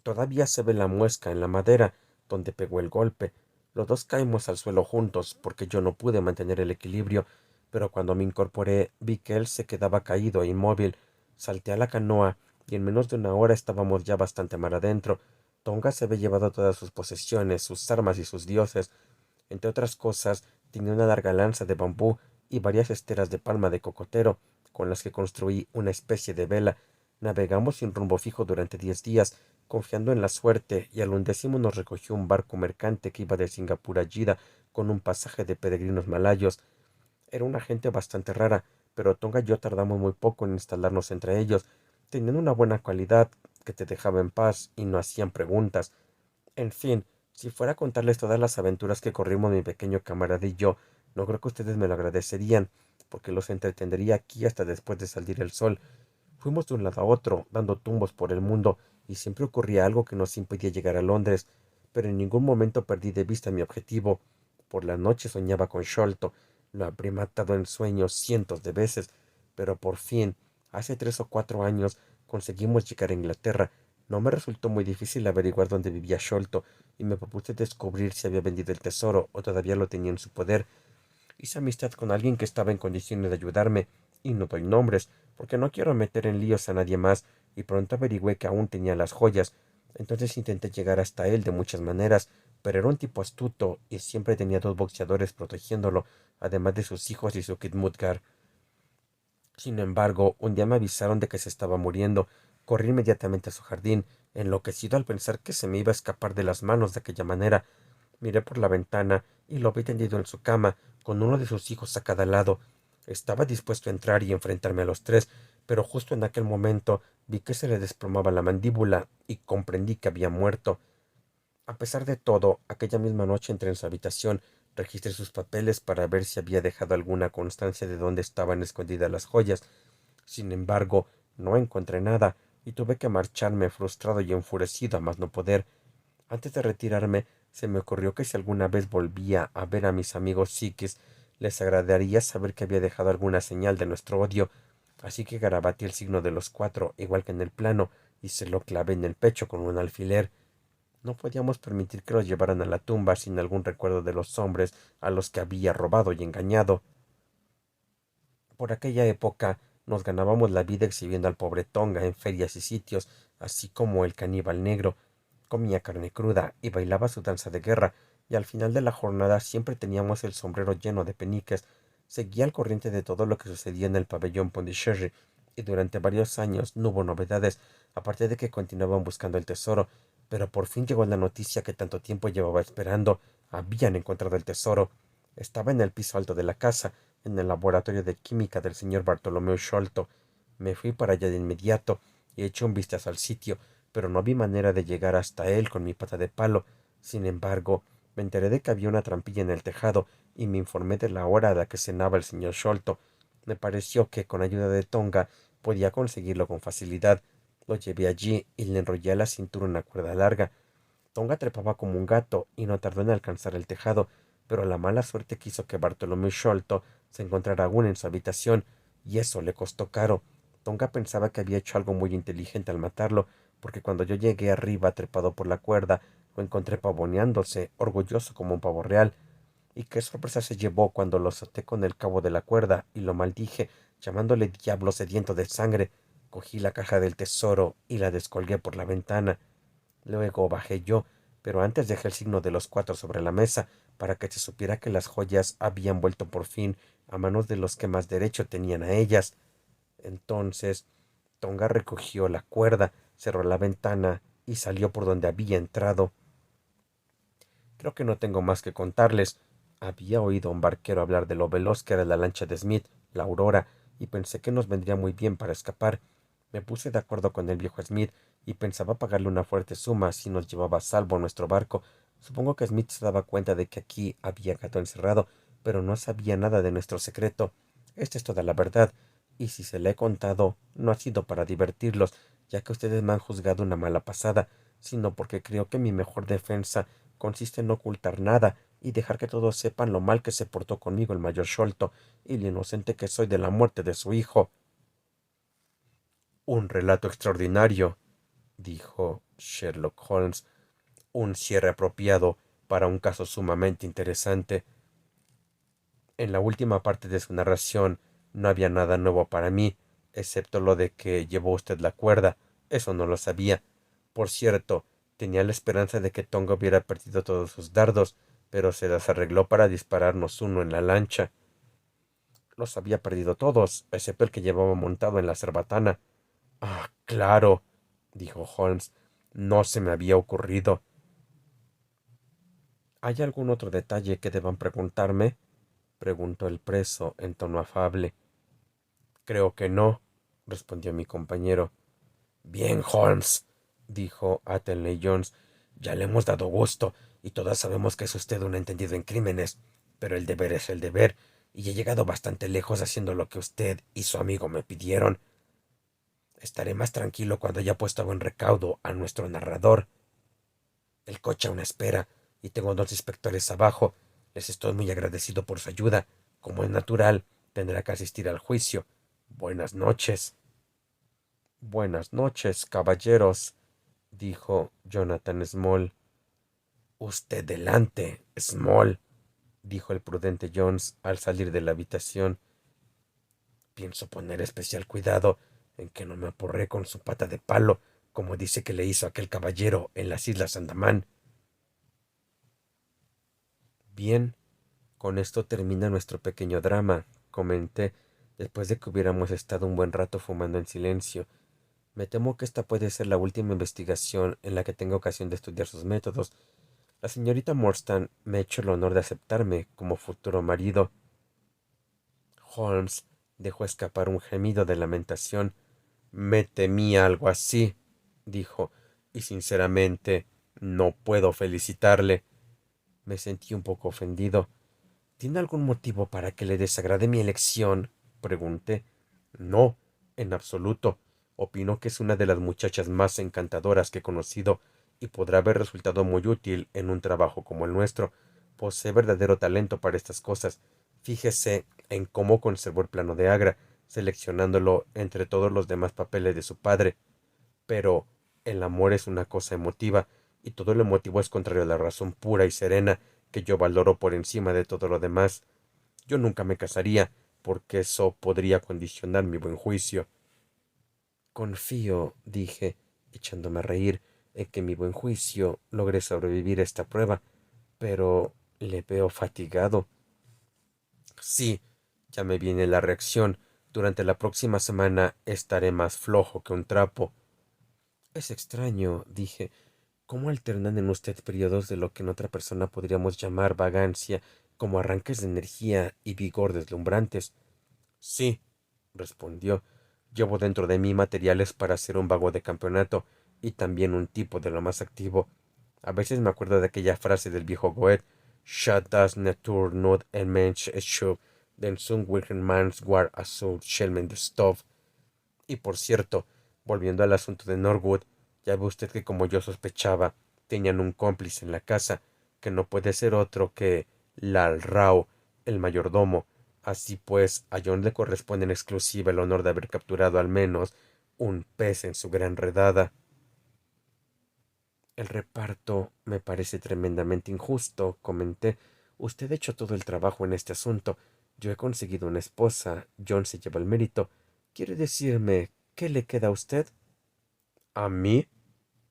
Todavía se ve la muesca en la madera donde pegó el golpe. Los dos caímos al suelo juntos, porque yo no pude mantener el equilibrio, pero cuando me incorporé vi que él se quedaba caído e inmóvil. Salté a la canoa, y en menos de una hora estábamos ya bastante mar adentro. Tonga se había llevado todas sus posesiones, sus armas y sus dioses. Entre otras cosas, tenía una larga lanza de bambú y varias esteras de palma de cocotero, con las que construí una especie de vela. Navegamos sin rumbo fijo durante 10 días, confiando en la suerte, y al 11º nos recogió un barco mercante que iba de Singapur a Yida con un pasaje de peregrinos malayos. Era una gente bastante rara, pero Tonga y yo tardamos muy poco en instalarnos entre ellos. Tenían una buena cualidad, que te dejaba en paz y no hacían preguntas. En fin, si fuera a contarles todas las aventuras que corrimos mi pequeño camarada y yo, no creo que ustedes me lo agradecerían, porque los entretendría aquí hasta después de salir el sol. Fuimos de un lado a otro, dando tumbos por el mundo, y siempre ocurría algo que nos impedía llegar a Londres, pero en ningún momento perdí de vista mi objetivo. por la noche soñaba con Sholto. Lo habré matado en sueños cientos de veces, pero por fin, hace 3 o 4 años, conseguimos llegar a Inglaterra. No me resultó muy difícil averiguar dónde vivía Sholto, y me propuse descubrir si había vendido el tesoro o todavía lo tenía en su poder. Hice amistad con alguien que estaba en condiciones de ayudarme, y no doy nombres, porque no quiero meter en líos a nadie más, y pronto averigüé que aún tenía las joyas. Entonces intenté llegar hasta él de muchas maneras, pero era un tipo astuto y siempre tenía 2 boxeadores protegiéndolo, además de sus hijos y su Kid Mudgar. Sin embargo, un día me avisaron de que se estaba muriendo. Corrí inmediatamente a su jardín, enloquecido al pensar que se me iba a escapar de las manos de aquella manera. Miré por la ventana y lo vi tendido en su cama, con uno de sus hijos a cada lado. Estaba dispuesto a entrar y enfrentarme a los tres, pero justo en aquel momento vi que se le desplomaba la mandíbula y comprendí que había muerto. A pesar de todo, aquella misma noche entré en su habitación, registré sus papeles para ver si había dejado alguna constancia de dónde estaban escondidas las joyas. Sin embargo, no encontré nada, y tuve que marcharme frustrado y enfurecido a más no poder. Antes de retirarme, se me ocurrió que si alguna vez volvía a ver a mis amigos psiquis, les agradaría saber que había dejado alguna señal de nuestro odio. Así que garabateé el signo de los 4, igual que en el plano, y se lo clavé en el pecho con un alfiler. No podíamos permitir que los llevaran a la tumba sin algún recuerdo de los hombres a los que había robado y engañado. Por aquella época nos ganábamos la vida exhibiendo al pobre Tonga en ferias y sitios, así como el caníbal negro. Comía carne cruda y bailaba su danza de guerra, y al final de la jornada siempre teníamos el sombrero lleno de peniques. Seguía al corriente de todo lo que sucedía en el pabellón Pondicherry, y durante varios años no hubo novedades, aparte de que continuaban buscando el tesoro. Pero por fin llegó la noticia que tanto tiempo llevaba esperando. Habían encontrado el tesoro. Estaba en el piso alto de la casa, en el laboratorio de química del señor Bartolomeo Sholto. Me fui para allá de inmediato y eché un vistazo al sitio, pero no vi manera de llegar hasta él con mi pata de palo. Sin embargo, me enteré de que había una trampilla en el tejado y me informé de la hora a la que cenaba el señor Sholto. Me pareció que, con ayuda de Tonga, podía conseguirlo con facilidad. Lo llevé allí y le enrollé a la cintura una cuerda larga. Tonga trepaba como un gato y no tardó en alcanzar el tejado, pero la mala suerte quiso que Bartolomé Sholto se encontrara aún en su habitación, y eso le costó caro. Tonga pensaba que había hecho algo muy inteligente al matarlo, porque cuando yo llegué arriba trepado por la cuerda, lo encontré pavoneándose, orgulloso como un pavo real. Y qué sorpresa se llevó cuando lo azoté con el cabo de la cuerda y lo maldije, llamándole diablo sediento de sangre. Cogí la caja del tesoro y la descolgué por la ventana. Luego bajé yo, pero antes dejé el signo de los 4 sobre la mesa, para que se supiera que las joyas habían vuelto por fin a manos de los que más derecho tenían a ellas. Entonces Tonga recogió la cuerda, cerró la ventana y salió por donde había entrado. Creo que no tengo más que contarles. Había oído a un barquero hablar de lo veloz que era la lancha de Smith, la Aurora, y pensé que nos vendría muy bien para escapar. Me puse de acuerdo con el viejo Smith y pensaba pagarle una fuerte suma si nos llevaba a salvo nuestro barco. Supongo que Smith se daba cuenta de que aquí había gato encerrado, pero no sabía nada de nuestro secreto. Esta es toda la verdad, y si se la he contado, no ha sido para divertirlos, ya que ustedes me han juzgado una mala pasada, sino porque creo que mi mejor defensa consiste en no ocultar nada y dejar que todos sepan lo mal que se portó conmigo el mayor Sholto y lo inocente que soy de la muerte de su hijo. Un relato extraordinario, dijo Sherlock Holmes, un cierre apropiado para un caso sumamente interesante. En la última parte de su narración no había nada nuevo para mí, excepto lo de que llevó usted la cuerda. Eso no lo sabía. Por cierto, tenía la esperanza de que Tonga hubiera perdido todos sus dardos, pero se las arregló para dispararnos uno en la lancha. Los había perdido todos, excepto el que llevaba montado en la cerbatana. Ah, claro, dijo Holmes. No se me había ocurrido. ¿Hay algún otro detalle que deban preguntarme? Preguntó el preso en tono afable. Creo que no, respondió mi compañero. Bien, Holmes, dijo Athelney Jones, ya le hemos dado gusto, y todas sabemos que es usted un entendido en crímenes, pero el deber es el deber, y he llegado bastante lejos haciendo lo que usted y su amigo me pidieron. Estaré más tranquilo cuando haya puesto a buen recaudo a nuestro narrador. El coche aún espera, y tengo 2 inspectores abajo. Les estoy muy agradecido por su ayuda. Como es natural, tendrá que asistir al juicio. Buenas noches. Buenas noches, caballeros, dijo Jonathan Small. Usted delante, Small, dijo el prudente Jones al salir de la habitación. Pienso poner especial cuidado en que no me aporree con su pata de palo, como dice que le hizo aquel caballero en las Islas Andamán. Bien, con esto termina nuestro pequeño drama, comenté, después de que hubiéramos estado un buen rato fumando en silencio. Me temo que esta puede ser la última investigación en la que tenga ocasión de estudiar sus métodos. La señorita Morstan me ha hecho el honor de aceptarme como futuro marido. Holmes dejó escapar un gemido de lamentación. Me temía algo así, dijo, y sinceramente no puedo felicitarle. Me sentí un poco ofendido. ¿Tiene algún motivo para que le desagrade mi elección? Pregunté. No, en absoluto. Opino que es una de las muchachas más encantadoras que he conocido y podrá haber resultado muy útil en un trabajo como el nuestro. Posee verdadero talento para estas cosas. Fíjese en cómo conservó el plano de Agra, seleccionándolo entre todos los demás papeles de su padre. Pero el amor es una cosa emotiva, y todo lo emotivo es contrario a la razón pura y serena que yo valoro por encima de todo lo demás. Yo nunca me casaría, porque eso podría condicionar mi buen juicio. Confío, dije, echándome a reír, en que mi buen juicio logre sobrevivir a esta prueba, pero le veo fatigado. Sí, ya me viene la reacción. Durante la próxima semana estaré más flojo que un trapo. Es extraño, dije, cómo alternan en usted periodos de lo que en otra persona podríamos llamar vagancia, como arranques de energía y vigor deslumbrantes. Sí, respondió, llevo dentro de mí materiales para ser un vago de campeonato y también un tipo de lo más activo. A veces me acuerdo de aquella frase del viejo Goethe: Schaut das Natur not ein Mensch es schuf, den zum wilden Manns war so schelmen de Stoff. Y por cierto, volviendo al asunto de Norwood, ya ve usted que como yo sospechaba, tenían un cómplice en la casa, que no puede ser otro que Lal Rao, el mayordomo. Así pues, a John le corresponde en exclusiva el honor de haber capturado al menos un pez en su gran redada. El reparto me parece tremendamente injusto, comenté. Usted ha hecho todo el trabajo en este asunto. Yo he conseguido una esposa. John se lleva el mérito. ¿Quiere decirme qué le queda a usted? ¿A mí?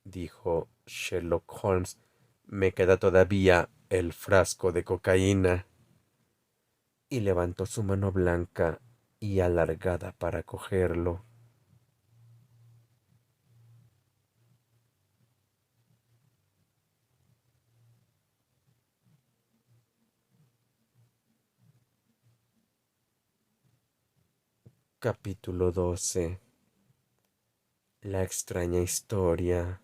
Dijo Sherlock Holmes. Me queda todavía el frasco de cocaína. Y levantó su mano blanca y alargada para cogerlo. Capítulo 12. La extraña historia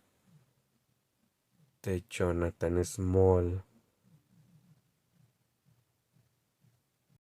de Jonathan Small.